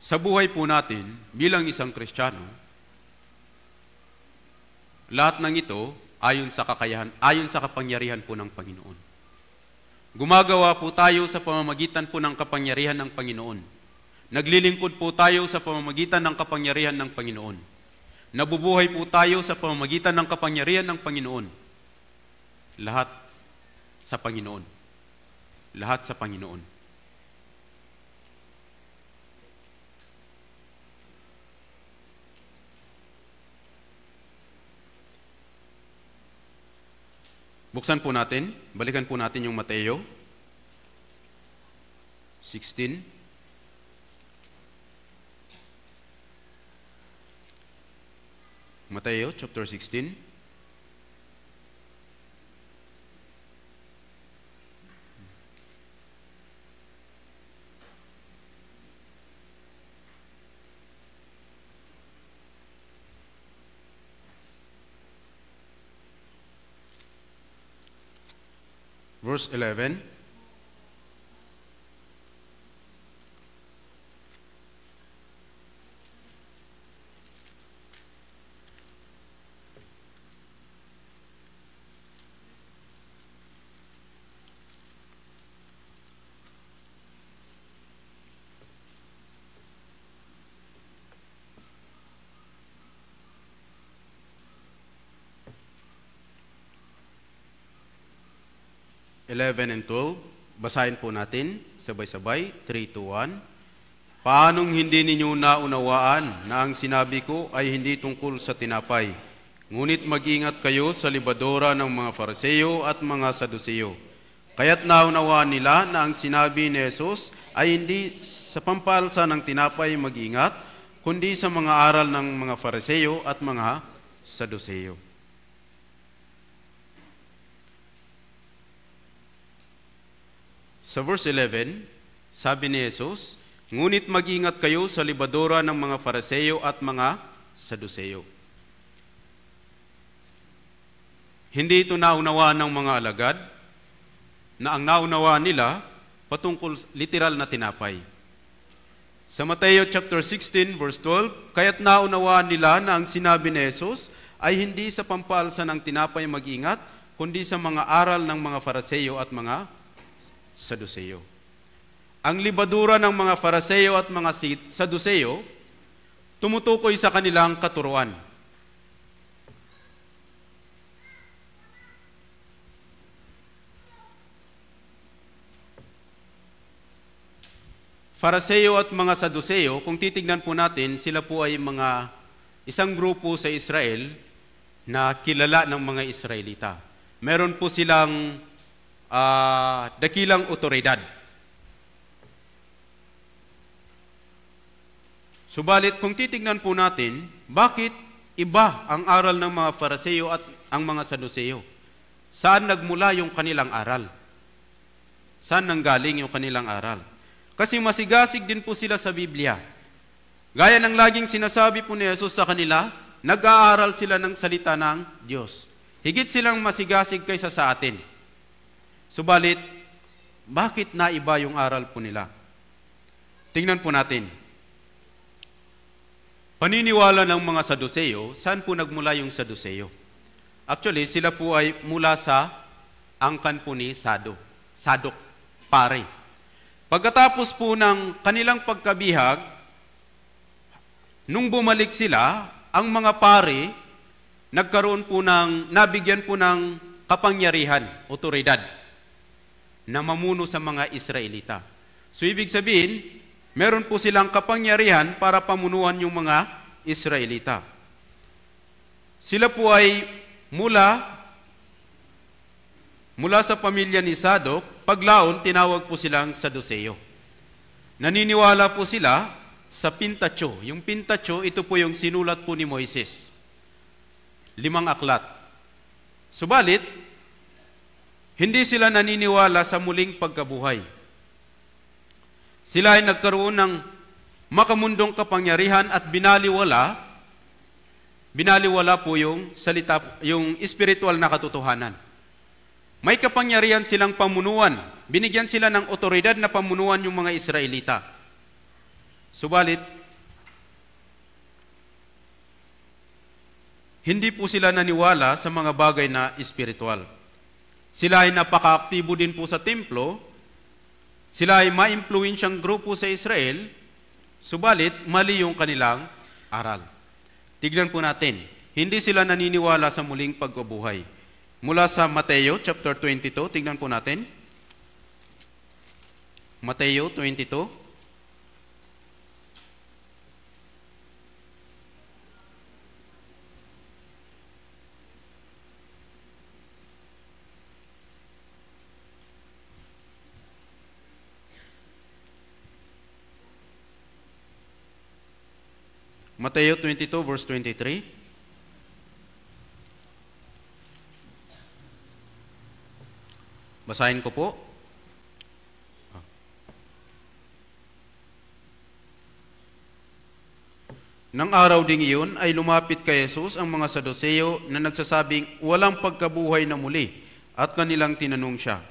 sa buhay po natin bilang isang Kristiyano, lahat ng ito ayon sa kakayahan, ayon sa kapangyarihan po ng Panginoon. Gumagawa po tayo sa pamamagitan po ng kapangyarihan ng Panginoon. Naglilingkod po tayo sa pamamagitan ng kapangyarihan ng Panginoon. Nabubuhay po tayo sa pamamagitan ng kapangyarihan ng Panginoon. Lahat sa Panginoon. Lahat sa Panginoon. Buksan po natin, balikan po natin yung Mateo 16. Mateo chapter 16. Verse 11. And 12, basahin po natin, sabay-sabay, 3, 2, 1. Paanong hindi ninyo naunawaan na ang sinabi ko ay hindi tungkol sa tinapay? Ngunit mag-ingat kayo sa libadora ng mga Fariseo at mga Saduceo. Kaya't naunawaan nila na ang sinabi ni Jesus ay hindi sa pampalsa ng tinapay mag-ingat, kundi sa mga aral ng mga Fariseo at mga Saduceo. Sa verse 11, sabi ni Jesus, ngunit mag-ingat kayo sa libadora ng mga Fariseo at mga Saduceo. Hindi ito naunawaan ng mga alagad, na ang naunawaan nila patungkol literal na tinapay. Sa Mateo chapter 16, verse 12, kaya't naunawaan nila na ang sinabi ni Jesus ay hindi sa pampalsa ng tinapay mag-ingat, kundi sa mga aral ng mga Fariseo at mga Saduceo. Ang libadura ng mga Fariseo at mga Saduceo tumutukoy sa kanilang katuruan. Fariseo at mga Saduseo, kung titignan po natin, sila po ay isang grupo sa Israel na kilala ng mga Israelita. Meron po silang dakilang otoridad. Subalit, kung titignan po natin, bakit iba ang aral ng mga Fariseo at ang mga Saduseo? Saan nagmula yung kanilang aral? Saan nanggaling yung kanilang aral? Kasi masigasig din po sila sa Biblia. Gaya ng laging sinasabi po ni Jesus sa kanila, nag-aaral sila ng salita ng Diyos. Higit silang masigasig kaysa sa atin. Subalit, bakit naiba yung aral po nila? Tingnan po natin. Paniniwala ng mga Saduseo, saan po nagmula yung Saduseo? Actually, sila po ay mula sa angkan po ni Sadok, pare. Pagkatapos po ng kanilang pagkabihag, nung bumalik sila, ang mga pare, nabigyan po ng kapangyarihan, otoridad, na mamuno sa mga Israelita. So, ibig sabihin, meron po silang kapangyarihan para pamunuan yung mga Israelita. Sila po ay mula sa pamilya ni Sadok, paglaon, tinawag po silang Saduseo. Naniniwala po sila sa Pentateuch. Yung Pentateuch, ito po yung sinulat po ni Moises. 5 aklat. Subalit, hindi sila naniniwala sa muling pagkabuhay. Sila ay nagkaroon ng makamundong kapangyarihan at binaliwala po yung spiritual na katotohanan. May kapangyarihan silang pamunuan. Binigyan sila ng otoridad na pamunuan yung mga Israelita. Subalit, hindi po sila naniwala sa mga bagay na espiritual. Sila ay napaka-aktibo din po sa templo. Sila ay ma-impluensyang grupo sa Israel. Subalit, mali yung kanilang aral. Tignan po natin. Hindi sila naniniwala sa muling pagkabuhay. Mula sa Mateo chapter 22, tingnan po natin. Mateo 22. Mateo 22 verse 23. Basahin ko po. Nang araw ding iyon ay lumapit kay Jesus ang mga Saduseo na nagsasabing walang pagkabuhay na muli at kanilang tinanong siya.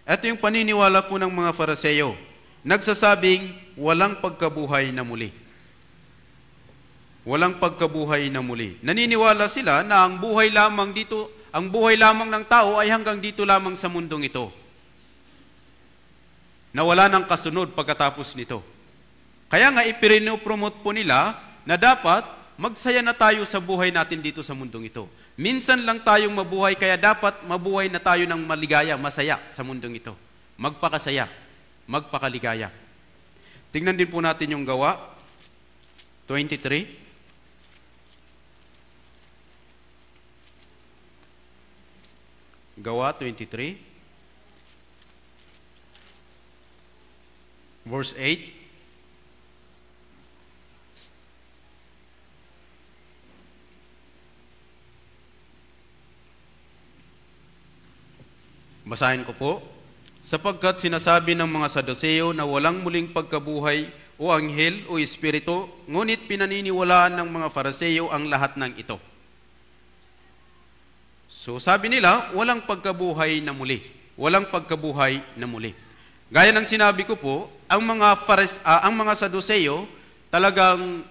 Ito yung paniniwala po ng mga Fariseo, nagsasabing walang pagkabuhay na muli. Walang pagkabuhay na muli. Naniniwala sila na ang buhay lamang ng tao ay hanggang dito lamang sa mundong ito. Na wala ng kasunod pagkatapos nito. Kaya nga ipinopromote po nila na dapat magsaya na tayo sa buhay natin dito sa mundong ito. Minsan lang tayong mabuhay, kaya dapat mabuhay na tayo ng maligaya, masaya sa mundong ito. Magpakasaya, magpakaligaya. Tingnan din po natin yung Gawa 23. Gawa 23, verse 8. Basahin ko po. Sapagkat sinasabi ng mga Saduseo na walang muling pagkabuhay o anghel o espiritu, ngunit pinaniniwalaan ng mga Fariseo ang lahat ng ito. So sabi nila, walang pagkabuhay na muli. Walang pagkabuhay na muli. Gaya ng sinabi ko po, ang mga Saduseo, talagang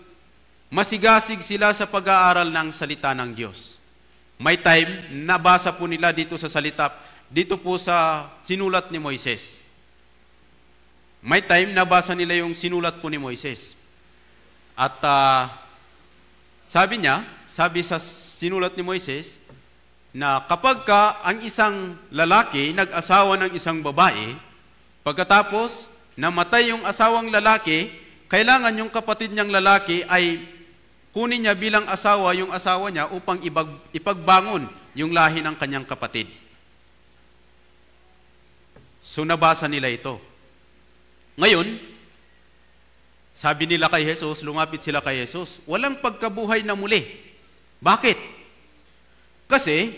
masigasig sila sa pag-aaral ng salita ng Diyos. May time, nabasa po nila dito sa salita, dito po sa sinulat ni Moises. May time, nabasa nila yung sinulat po ni Moises. At sabi sa sinulat ni Moises, na kapag ka ang isang lalaki nag-asawa ng isang babae, pagkatapos namatay yung asawang lalaki, kailangan yung kapatid niyang lalaki ay kunin niya bilang asawa yung asawa niya upang ipagbangon yung lahi ng kanyang kapatid. So nabasa nila ito. Ngayon, sabi nila kay Jesus, lumapit sila kay Jesus, walang pagkabuhay na muli. Bakit? Kasi,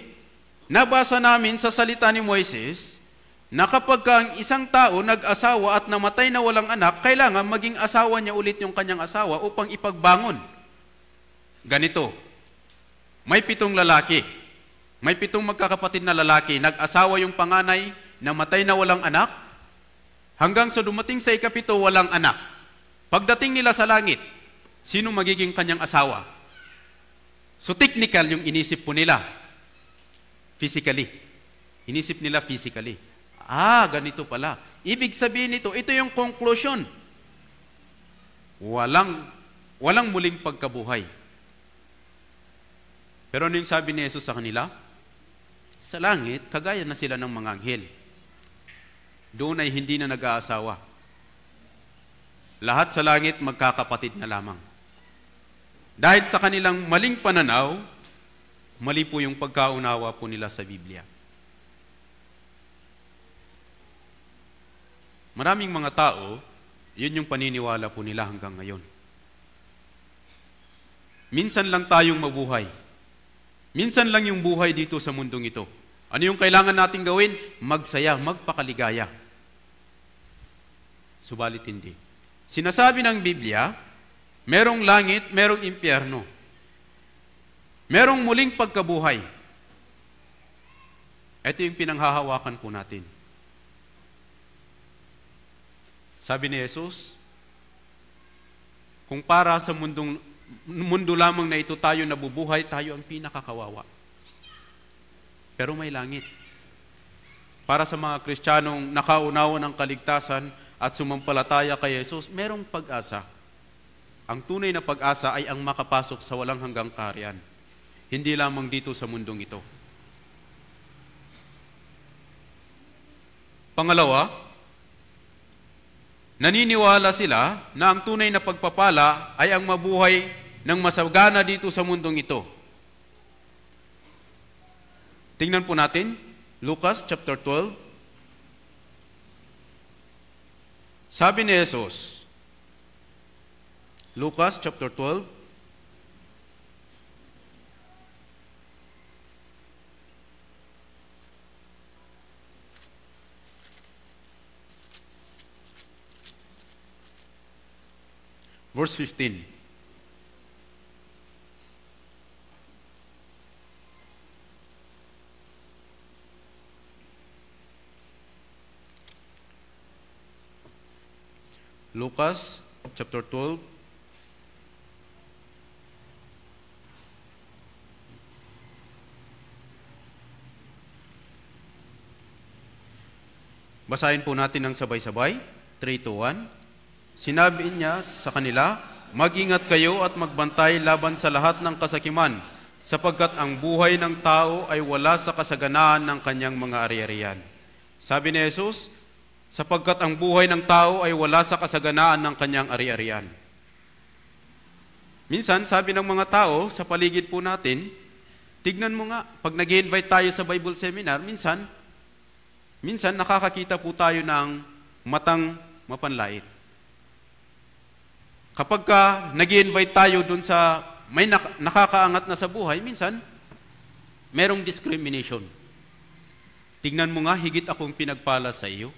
nabasa namin sa salita ni Moises, na kapag ang isang tao nag-asawa at namatay na walang anak, kailangan maging asawa niya ulit yung kanyang asawa upang ipagbangon. Ganito, may 7 lalaki, may 7 magkakapatid na lalaki, nag-asawa yung panganay, namatay na walang anak, hanggang sa dumating sa ika-7, walang anak. Pagdating nila sa langit, sino magiging kanyang asawa? So technical yung inisip po nila. Physically. Inisip nila physically. Ganito pala. Ibig sabihin nito, ito yung conclusion. Walang muling pagkabuhay. Pero ano yung sabi ni Jesus sa kanila? Sa langit, kagaya na sila ng mga anghel. Doon ay hindi na nag-aasawa. Lahat sa langit magkakapatid na lamang. Dahil sa kanilang maling pananaw, mali po yung pagkaunawa po nila sa Biblia. Maraming mga tao, yun yung paniniwala po nila hanggang ngayon. Minsan lang tayong mabuhay. Minsan lang yung buhay dito sa mundong ito. Ano yung kailangan nating gawin? Magsaya, magpakaligaya. Subalit hindi. Sinasabi ng Biblia, merong langit, merong impyerno. Merong muling pagkabuhay. Ito yung pinanghahawakan po natin. Sabi ni Jesus, kung para sa mundo lamang na ito tayo nabubuhay, tayo ang pinakakawawa. Pero may langit. Para sa mga Kristiyanong nakaunawa ng kaligtasan at sumampalataya kay Jesus, merong pag-asa. Ang tunay na pag-asa ay ang makapasok sa walang hanggang kaharian. Hindi lamang dito sa mundong ito. Pangalawa, naniniwala sila na ang tunay na pagpapala ay ang mabuhay ng masagana dito sa mundong ito. Tingnan po natin, Lucas chapter 12. Sabi ni Jesus, Lucas chapter 12, verse 15. Lucas chapter 12, basahin po natin ng sabay-sabay. 3, 2, 1. Sinabi niya sa kanila, mag-ingat kayo at magbantay laban sa lahat ng kasakiman, sapagkat ang buhay ng tao ay wala sa kasaganaan ng kanyang mga ari-arian. Sabi ni Jesus, sapagkat ang buhay ng tao ay wala sa kasaganaan ng kanyang ari-arian. Minsan, sabi ng mga tao sa paligid po natin, tignan mo nga, pag nag-invite tayo sa Bible seminar, minsan nakakakita po tayo ng matang mapanlait. Kapag ka nag-invite tayo dun sa may nakakaangat na sa buhay, minsan, merong discrimination. Tignan mo nga, higit akong pinagpala sa iyo.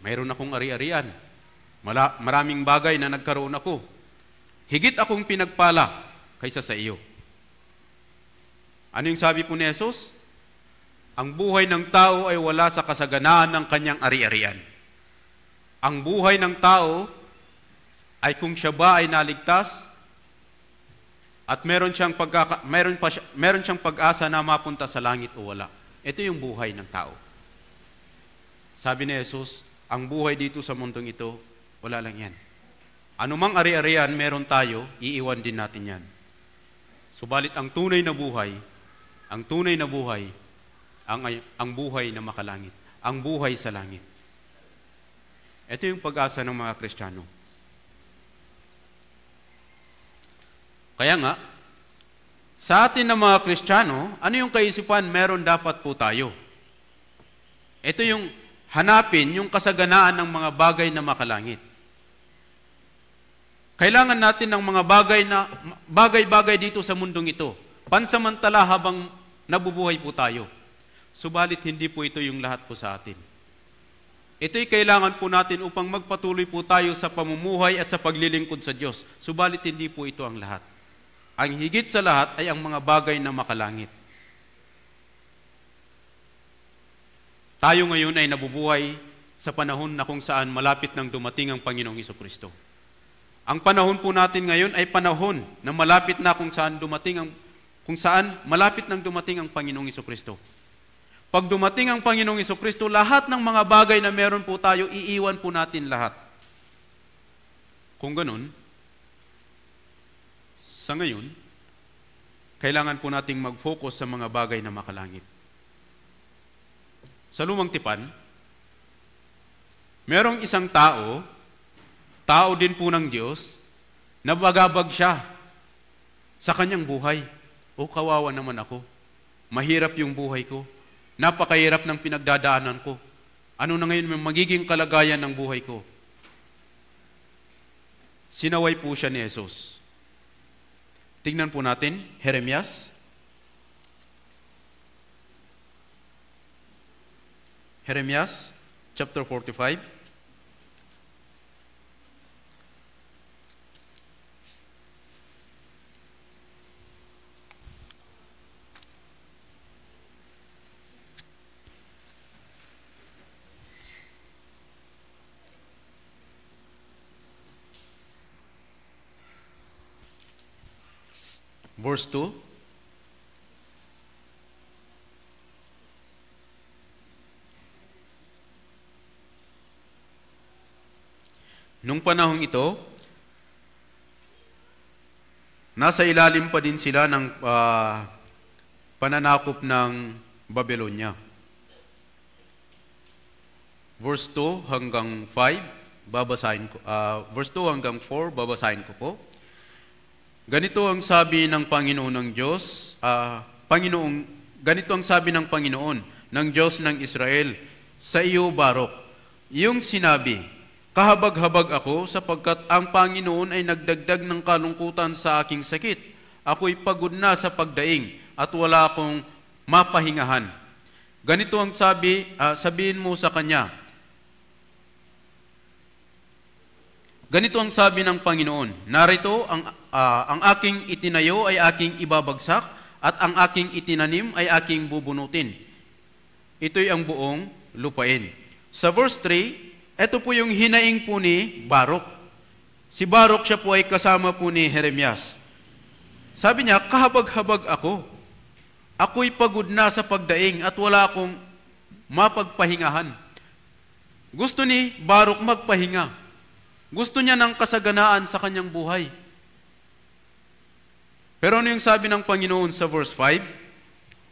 Mayroon akong ari-arian. Maraming bagay na nagkaroon ako. Higit akong pinagpala kaysa sa iyo. Ano yung sabi po ni Jesus? Ang buhay ng tao ay wala sa kasaganaan ng kanyang ari-arian. Ang buhay ng tao ay kung siya ba ay naligtas at meron siyang pag-asa na mapunta sa langit o wala. Ito yung buhay ng tao. Sabi ni Jesus, ang buhay dito sa mundong ito, wala lang yan. Anumang ari-arian meron tayo, iiwan din natin yan. Subalit ang tunay na buhay, ang buhay na makalangit, ang buhay sa langit. Ito yung pag-asa ng mga Kristiyano. Kaya nga, sa atin ng mga Kristiyano, ano yung kaisipan meron dapat po tayo? Ito yung hanapin yung kasaganaan ng mga bagay na makalangit. Kailangan natin ng mga bagay dito sa mundong ito, pansamantala habang nabubuhay po tayo. Subalit hindi po ito yung lahat po sa atin. Ito'y kailangan po natin upang magpatuloy po tayo sa pamumuhay at sa paglilingkod sa Diyos. Subalit hindi po ito ang lahat. Ang higit sa lahat ay ang mga bagay na makalangit. Tayo ngayon ay nabubuhay sa panahon na kung saan malapit nang dumating ang Panginoong Hesukristo. Ang panahon po natin ngayon ay panahon na malapit na kung saan malapit nang dumating ang Panginoong Hesukristo. Pag dumating ang Panginoong Hesukristo, lahat ng mga bagay na meron po tayo, iiwan po natin lahat. Kung ganun, sa ngayon, kailangan po nating mag-focus sa mga bagay na makalangit. Sa lumang tipan, merong isang tao din po ng Diyos, na bagabag siya sa kanyang buhay. O kawawa naman ako. Mahirap yung buhay ko. Napakahirap ng pinagdadaanan ko. Ano na ngayon magiging kalagayan ng buhay ko? Sinaway po siya ni Jesus. Tingnan po natin, Jeremias. Jeremias, chapter 45. Verse 2. Nung panahong ito, nasa ilalim pa din sila ng pananakop ng Babylonia. Verse 2 hanggang 5, babasahin ko. Verse 2 hanggang 4, babasahin ko po. Ganito ang sabi ng Panginoon ng Diyos, ganito ang sabi ng Panginoon ng Diyos ng Israel sa iyo, Baruk. Iyong sinabi, kahabag-habag ako sapagkat ang Panginoon ay nagdagdag ng kalungkutan sa aking sakit. Ako'y pagod na sa pagdaing at wala akong mapahingahan. Ganito ang sabihin mo sa kanya. Ganito ang sabi ng Panginoon, narito ang aking itinayo ay aking ibabagsak at ang aking itinanim ay aking bubunutin. Ito'y ang buong lupain. Sa verse 3, ito po yung hinaing po ni Baruk. Si Baruk, siya po ay kasama po ni Jeremias. Sabi niya, kahabag-habag ako. Ako'y pagod na sa pagdaing at wala akong mapagpahingahan. Gusto ni Baruk magpahinga. Gusto niya ng kasaganaan sa kanyang buhay. Pero ano yung sabi ng Panginoon sa verse 5?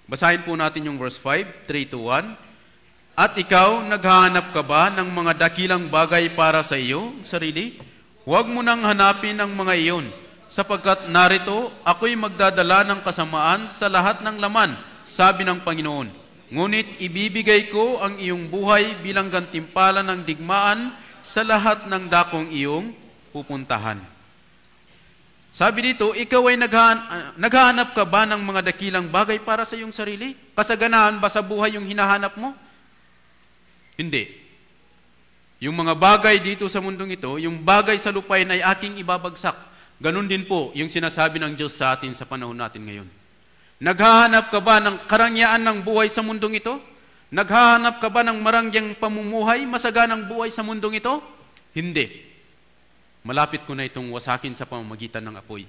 Basahin po natin yung verse 5, 3-1. At ikaw, naghahanap ka ba ng mga dakilang bagay para sa iyo, sarili? Huwag mo nang hanapin ang mga iyon, sapagkat narito, ako'y magdadala ng kasamaan sa lahat ng laman, sabi ng Panginoon. Ngunit ibibigay ko ang iyong buhay bilang gantimpala ng digmaan sa lahat ng dakong iyong pupuntahan. Sabi dito, ikaw ay naghahanap ka ba ng mga dakilang bagay para sa iyong sarili? Kasaganaan ba sa buhay yung hinahanap mo? Hindi. Yung mga bagay dito sa mundong ito, yung bagay sa lupain ay aking ibabagsak. Ganun din po yung sinasabi ng Diyos sa atin sa panahon natin ngayon. Naghahanap ka ba ng karangyaan ng buhay sa mundong ito? Naghahanap ka ba ng marangyang pamumuhay, masaganang buhay sa mundong ito? Hindi. Malapit ko na itong wasakin sa pamamagitan ng apoy.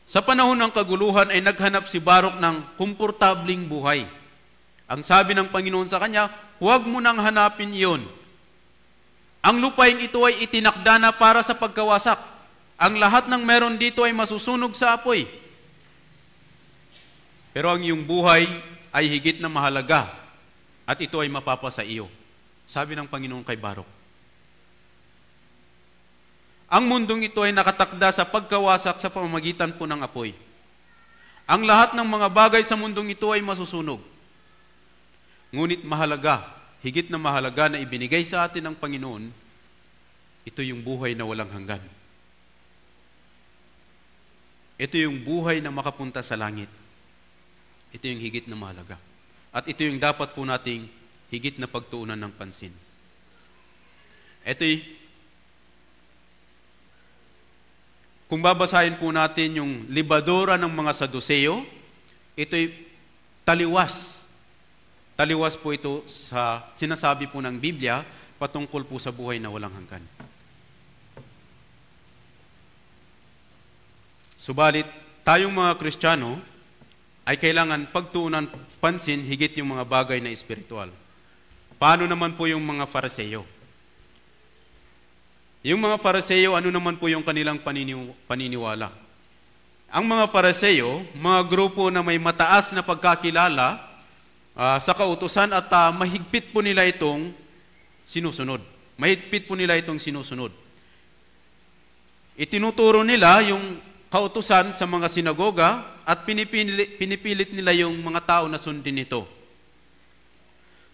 Sa panahon ng kaguluhan ay naghanap si Baruk ng komportabling buhay. Ang sabi ng Panginoon sa kanya, huwag mo nang hanapin iyon. Ang lupaing ito ay itinakda na para sa pagkawasak. Ang lahat ng meron dito ay masusunog sa apoy. Pero ang iyong buhay ay higit na mahalaga at ito ay mapapasa iyo. Sabi ng Panginoon kay Baruk. Ang mundong ito ay nakatakda sa pagkawasak sa pamamagitan po ng apoy. Ang lahat ng mga bagay sa mundong ito ay masusunog. Ngunit mahalaga, higit na mahalaga na ibinigay sa atin ng Panginoon, ito yung buhay na walang hanggan. Ito yung buhay na makapunta sa langit. Ito yung higit na mahalaga. At ito yung dapat po nating higit na pagtuunan ng pansin. Ito'y kung babasahin po natin yung libadora ng mga Saduseo, ito'y taliwas. Taliwas po ito sa sinasabi po ng Biblia patungkol po sa buhay na walang hanggan. Subalit, tayong mga Kristiyano ay kailangan pagtuunan pansin higit yung mga bagay na espiritual. Paano naman po yung mga Fariseo? Yung mga Fariseo, ano naman po yung kanilang paniniwala? Ang mga Fariseo, mga grupo na may mataas na pagkakilala sa kautusan at mahigpit po nila itong sinusunod. Mahigpit po nila itong sinusunod. Itinuturo nila yung kautusan sa mga sinagoga at pinipilit nila yung mga tao na sundin ito.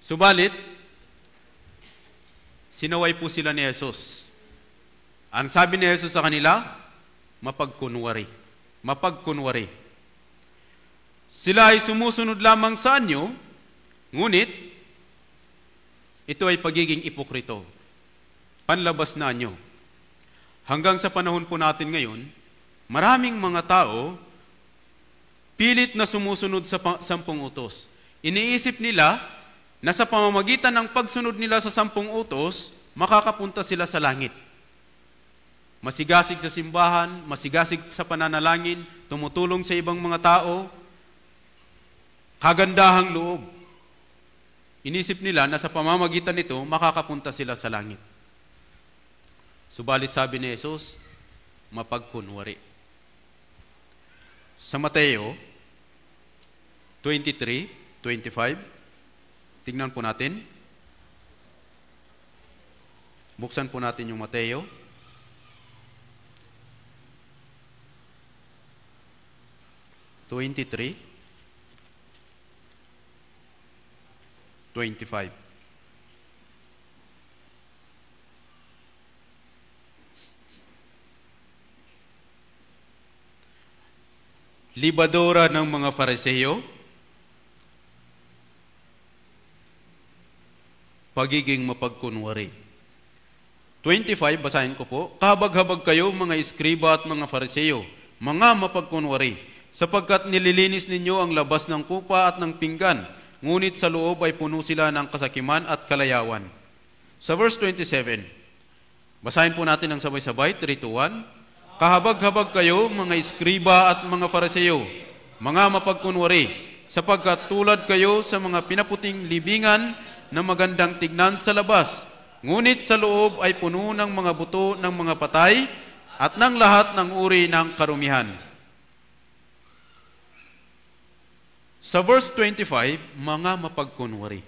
Subalit, sinaway po sila ni Jesus. Ang sabi ni Jesus sa kanila, mapagkunwari. Mapagkunwari. Sila ay sumusunod lamang sa anyo, ngunit ito ay pagiging ipokrito. Panlabas na anyo. Hanggang sa panahon po natin ngayon, maraming mga tao pilit na sumusunod sa 10 utos. Iniisip nila na sa pamamagitan ng pagsunod nila sa 10 utos, makakapunta sila sa langit. Masigasig sa simbahan, masigasig sa pananalangin, tumutulong sa ibang mga tao, kagandahang loob. Inisip nila na sa pamamagitan nito, makakapunta sila sa langit. Subalit sabi ni Jesus, mapagkunwari. Sa Mateo 23:25, tingnan po natin. Buksan po natin yung Mateo. (23:25). Libadora ng mga Fariseo, pagiging mapagkunwari. 25, basahin ko po. Kahabag-habag kayo mga iskriba at mga Fariseo, mga mapagkunwari, sapagkat nililinis ninyo ang labas ng kupa at ng pinggan, ngunit sa loob ay puno sila ng kasakiman at kalayawan. Sa verse 27, basahin po natin ang sabay-sabay, 3-1. Kahabag-habag kayo, mga iskriba at mga Fariseo, mga mapagkunwari, sapagkat tulad kayo sa mga pinaputing libingan na magandang tignan sa labas, ngunit sa loob ay puno ng mga buto ng mga patay at ng lahat ng uri ng karumihan. Sa verse 25, mga mapagkunwari.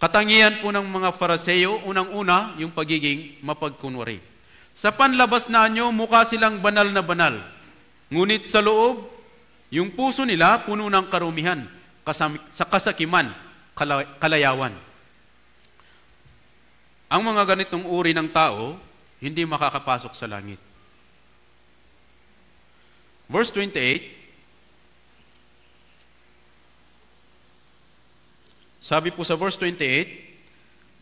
Katangian po ng mga Fariseo, unang-una, yung pagiging mapagkunwari. Sa panlabas na nyo, mukha silang banal na banal. Ngunit sa loob, yung puso nila puno ng karumihan, sa kasakiman, kalayawan. Ang mga ganitong uri ng tao, hindi makakapasok sa langit. Verse 28, sabi po sa verse 28,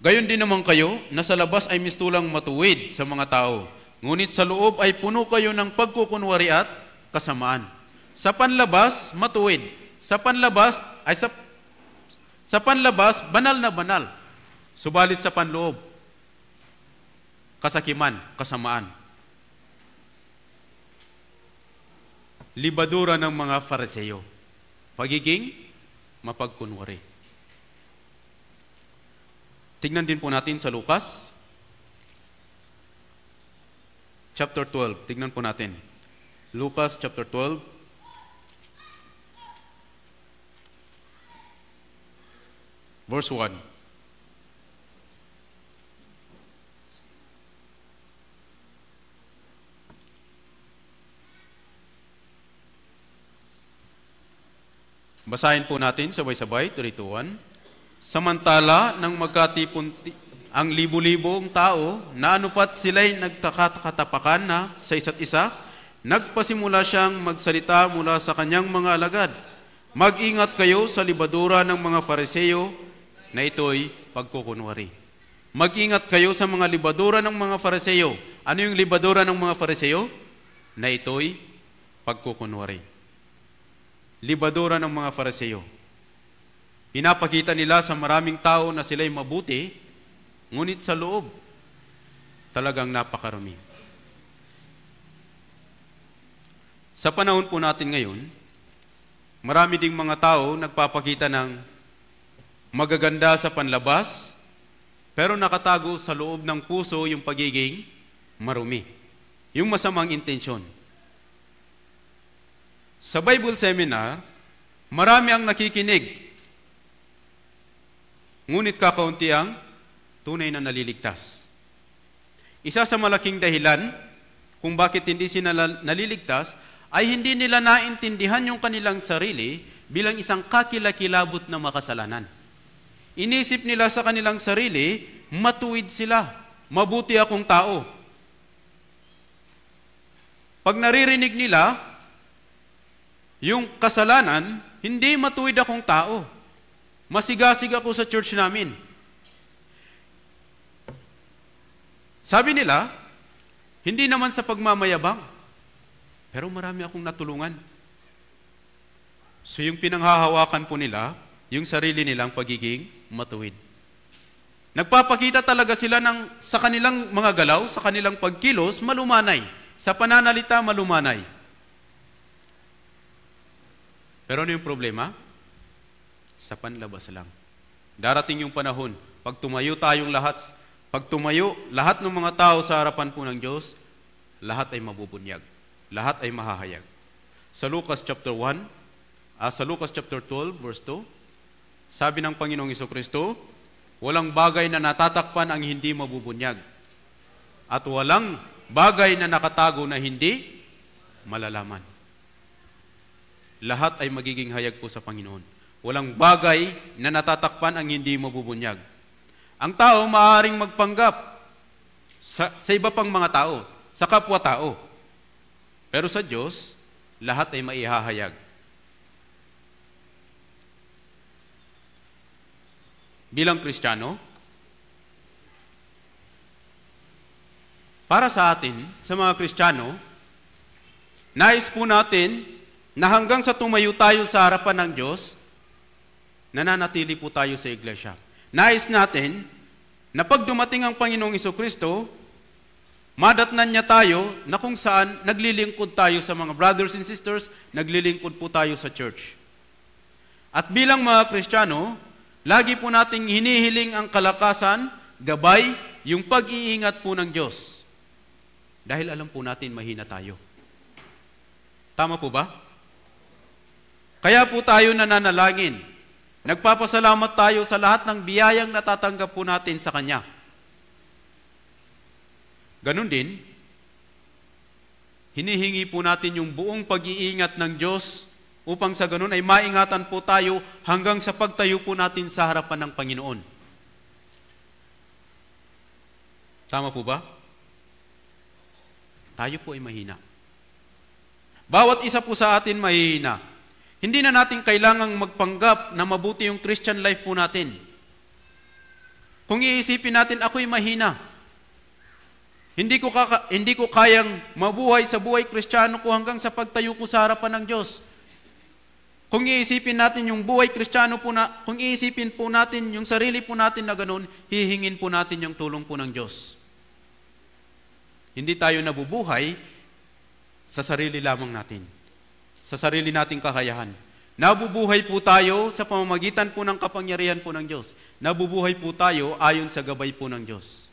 gayon din naman kayo na sa labas ay mistulang matuwid sa mga tao, ngunit sa loob ay puno kayo ng pagkukunwari at kasamaan. Sa panlabas, matuwid. Sa panlabas, banal na banal. Subalit sa panloob, kasakiman, kasamaan. Libadura ng mga Fariseo, pagiging mapagkunwari. Tignan din po natin sa Lucas chapter 12. Tignan po natin. Lucas chapter 12. Verse 1. Basahin po natin sabay-sabay, 3, 2, 1. Samantala, nang magkatipon ang libu-libong tao, na anupat sila'y nagtakatapakan na sa isa't isa, nagpasimula siyang magsalita mula sa kanyang mga alagad. Mag-ingat kayo sa libadura ng mga Fariseo, na ito'y pagkukunwari. Mag-ingat kayo sa mga libadura ng mga Fariseo. Ano yung libadura ng mga Fariseo? Na ito'y pagkukunwari. Libadura ng mga Fariseo. Pinapakita nila sa maraming tao na sila'y mabuti, ngunit sa loob, talagang napakarami. Sa panahon po natin ngayon, marami ding mga tao nagpapakita ng magaganda sa panlabas, pero nakatago sa loob ng puso yung pagiging marumi, yung masamang intensyon. Sa Bible seminar, marami ang nakikinig, ngunit kakaunti ang tunay na naliligtas. Isa sa malaking dahilan kung bakit hindi sila naliligtas ay hindi nila naintindihan yung kanilang sarili bilang isang kakilakilabot na makasalanan. Inisip nila sa kanilang sarili, matuwid sila, mabuti akong tao. Pag naririnig nila yung kasalanan, hindi matuwid akong tao. Masigasig ako sa church namin. Sabi nila, hindi naman sa pagmamayabang, pero marami akong natulungan. So yung pinanghahawakan po nila, yung sarili nilang pagiging matuwid. Nagpapakita talaga sila sa kanilang mga galaw, sa kanilang pagkilos, malumanay. Sa pananalita, malumanay. Pero ano yung problema? Sa panlabas lang. Darating yung panahon, pag tumayo lahat ng mga tao sa harapan po ng Diyos, lahat ay mabubunyag. Lahat ay mahahayag. Sa Lucas chapter 12, verse 2, sabi ng Panginoong Jesucristo, walang bagay na natatakpan ang hindi mabubunyag. At walang bagay na nakatago na hindi malalaman. Lahat ay magiging hayag po sa Panginoon. Walang bagay na natatakpan ang hindi mabubunyag. Ang tao maaaring magpanggap sa iba pang mga tao, sa kapwa-tao. Pero sa Diyos, lahat ay maihahayag. Bilang Kristiyano, para sa atin, sa mga Kristiyano, nais po natin na hanggang sa tumayo tayo sa harapan ng Diyos, nananatili po tayo sa iglesia. Nais natin na pag dumating ang Panginoong Jesucristo, madatnan niya tayo na kung saan naglilingkod tayo sa mga brothers and sisters, naglilingkod po tayo sa church. At bilang mga Kristiyano, lagi po nating hinihiling ang kalakasan, gabay, yung pag-iingat po ng Diyos. Dahil alam po natin mahina tayo. Tama po ba? Kaya po tayo nananalangin. Nagpapasalamat tayo sa lahat ng biyayang natatanggap po natin sa Kanya. Ganun din, hinihingi po natin yung buong pag-iingat ng Diyos upang sa ganun ay maingatan po tayo hanggang sa pagtayo po natin sa harapan ng Panginoon. Tama po ba? Tayo po ay mahina. Bawat isa po sa atin mahina. Hindi na natin kailangang magpanggap na mabuti yung Christian life po natin. Kung iisipin natin, ako'y mahina. Hindi ko kayang mabuhay sa buhay Kristiyano ko hanggang sa pagtayo ko sa harapan ng Diyos. Kung iisipin natin yung buhay Kristiyano po kung iisipin po natin yung sarili po natin na ganun, hihingin po natin yung tulong po ng Diyos. Hindi tayo nabubuhay sa sarili lamang natin. Sa sarili nating kakayahan. Nabubuhay po tayo sa pamamagitan po ng kapangyarihan po ng Diyos. Nabubuhay po tayo ayon sa gabay po ng Diyos.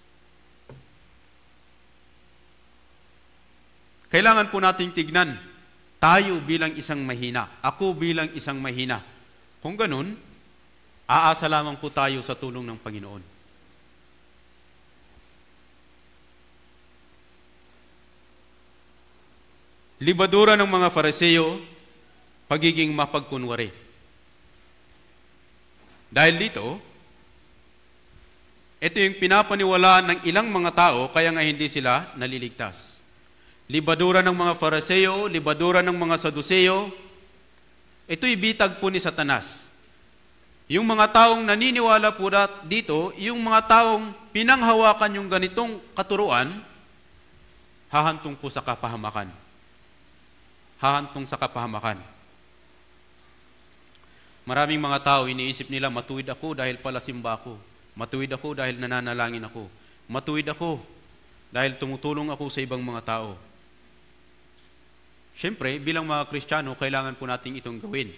Kailangan po nating tignan, tayo bilang isang mahina, ako bilang isang mahina. Kung ganun, aasa lamang po tayo sa tulong ng Panginoon. Libadura ng mga Fariseo, pagiging mapagkunwari. Dahil dito, ito yung pinapaniwalaan ng ilang mga tao, kaya nga hindi sila naliligtas. Libadura ng mga Fariseo, libadura ng mga Saduseo, ito'y bitag po ni Satanas. Yung mga taong naniniwala po dito, yung mga taong pinanghawakan yung ganitong katuruan, hahantong po sa kapahamakan. Hahantong sa kapahamakan. Maraming mga tao, iniisip nila, matuwid ako dahil pala simba ako. Matuwid ako dahil nananalangin ako. Matuwid ako dahil tumutulong ako sa ibang mga tao. Siyempre, bilang mga Kristiyano, kailangan po natin itong gawin.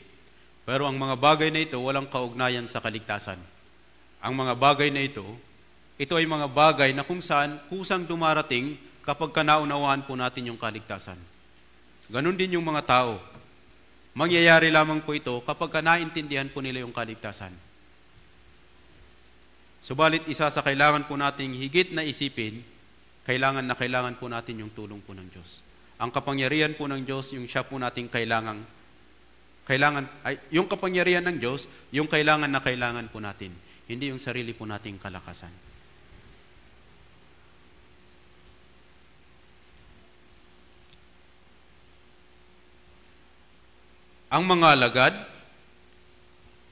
Pero ang mga bagay na ito, walang kaugnayan sa kaligtasan. Ang mga bagay na ito ay mga bagay na kung saan kusang dumarating kapag kanaunawaan po natin yung kaligtasan. Ganon din yung mga tao. Mangyayari lamang po ito kapag naintindihan po nila yung kaligtasan. Subalit isa sa kailangan po nating higit na isipin, kailangan po natin yung tulong po ng Diyos. Ang kapangyarihan po ng Diyos, yung siya po nating yung kapangyarihan ng Diyos, yung kailangan po natin, hindi yung sarili po nating kalakasan. Ang mga alagad,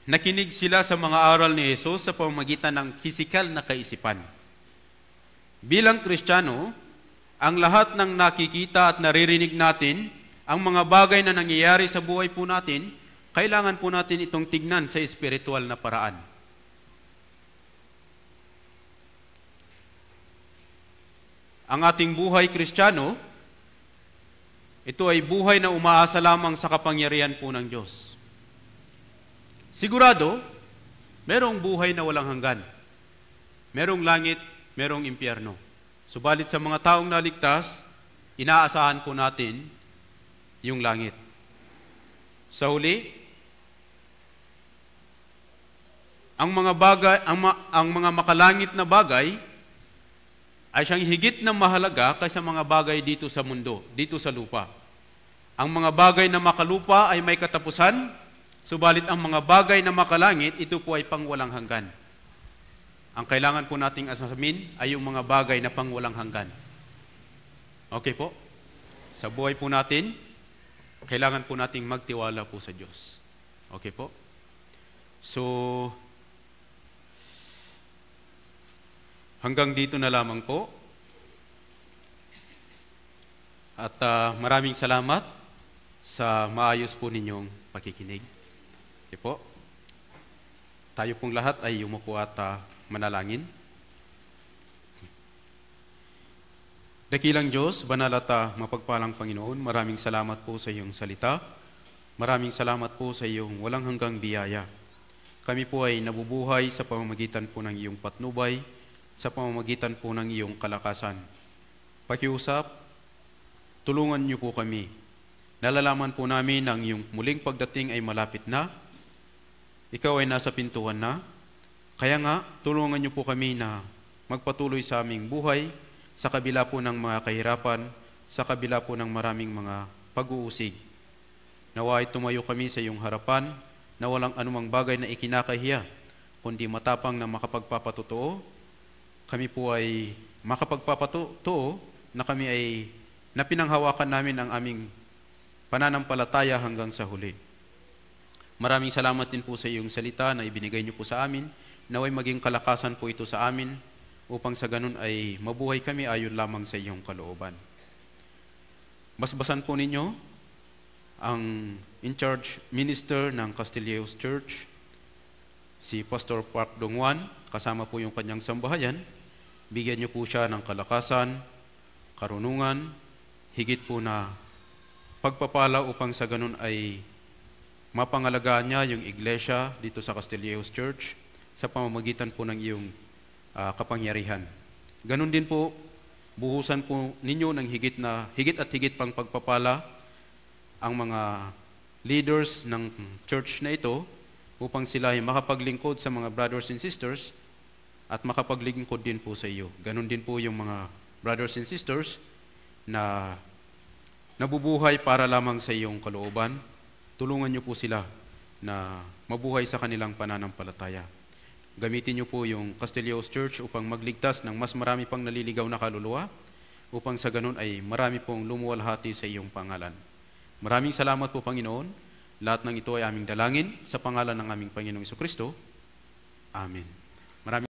nakinig sila sa mga aral ni Jesus sa pamamagitan ng pisikal na kaisipan. Bilang Kristiyano, ang lahat ng nakikita at naririnig natin, ang mga bagay na nangyayari sa buhay po natin, kailangan po natin itong tignan sa espiritual na paraan. Ang ating buhay Kristiyano, ito ay buhay na umaasa lamang sa kapangyarihan po ng Diyos. Sigurado, merong buhay na walang hanggan. Merong langit, merong impyerno. Subalit sa mga taong naligtas, inaasahan po natin yung langit. Sa huli, ang mga makalangit na bagay ay siyang higit na mahalaga kaysa mga bagay dito sa mundo, dito sa lupa. Ang mga bagay na makalupa ay may katapusan, subalit ang mga bagay na makalangit, ito po ay pangwalang hanggan. Ang kailangan po nating asamin ay yung mga bagay na pangwalang hanggan. Okay po? Sa buhay po natin, kailangan po nating magtiwala po sa Diyos. Okay po? So, hanggang dito na lamang po. At maraming salamat sa maayos po ninyong pakikinig. Okay po? Tayo pong lahat ay yumuko at manalangin. Dakilang Diyos, banal at mapagpalang Panginoon, maraming salamat po sa iyong salita. Maraming salamat po sa iyong walang hanggang biyaya. Kami po ay nabubuhay sa pamamagitan po ng iyong patnubay, sa pamamagitan po ng iyong kalakasan. Pakiusap, tulungan niyo po kami. Nalalaman po namin ang iyong muling pagdating ay malapit na. Ikaw ay nasa pintuan na. Kaya nga, tulungan niyo po kami na magpatuloy sa aming buhay, sa kabila po ng mga kahirapan, sa kabila po ng maraming mga pag-uusig. Nawa ay tumayo kami sa iyong harapan, na walang anumang bagay na ikinakahiya, kundi matapang na makapagpapatotoo. Kami po ay makapagpapatotoo na kami ay napinanghawakan namin ang aming pananampalataya hanggang sa huli. Maraming salamat din po sa iyong salita na ibinigay niyo po sa amin. Naway maging kalakasan po ito sa amin upang sa ganun ay mabuhay kami ayon lamang sa iyong kalooban. Basbasan po ninyo ang in-charge minister ng Castilleos Church, si Pastor Park Dongwan, kasama po yung kanyang sambahayan. Bigyan niyo po siya ng kalakasan, karunungan, higit po na pagpapala upang sa ganun ay mapangalagaan niya yung iglesia dito sa Castilleos Church sa pamamagitan po ng iyong kapangyarihan. Ganun din po, buhusan po ninyo ng higit at higit pang pagpapala ang mga leaders ng church na ito upang sila ay makapaglingkod sa mga brothers and sisters at makapaglingkod din po sa iyo. Ganon din po yung mga brothers and sisters na nabubuhay para lamang sa iyong kalooban. Tulungan niyo po sila na mabuhay sa kanilang pananampalataya. Gamitin niyo po yung Castilios Church upang magligtas ng mas marami pang naliligaw na kaluluwa, upang sa ganun ay marami pong lumuwalhati sa iyong pangalan. Maraming salamat po, Panginoon. Lahat ng ito ay aming dalangin sa pangalan ng aming Panginoong Jesucristo. Amen.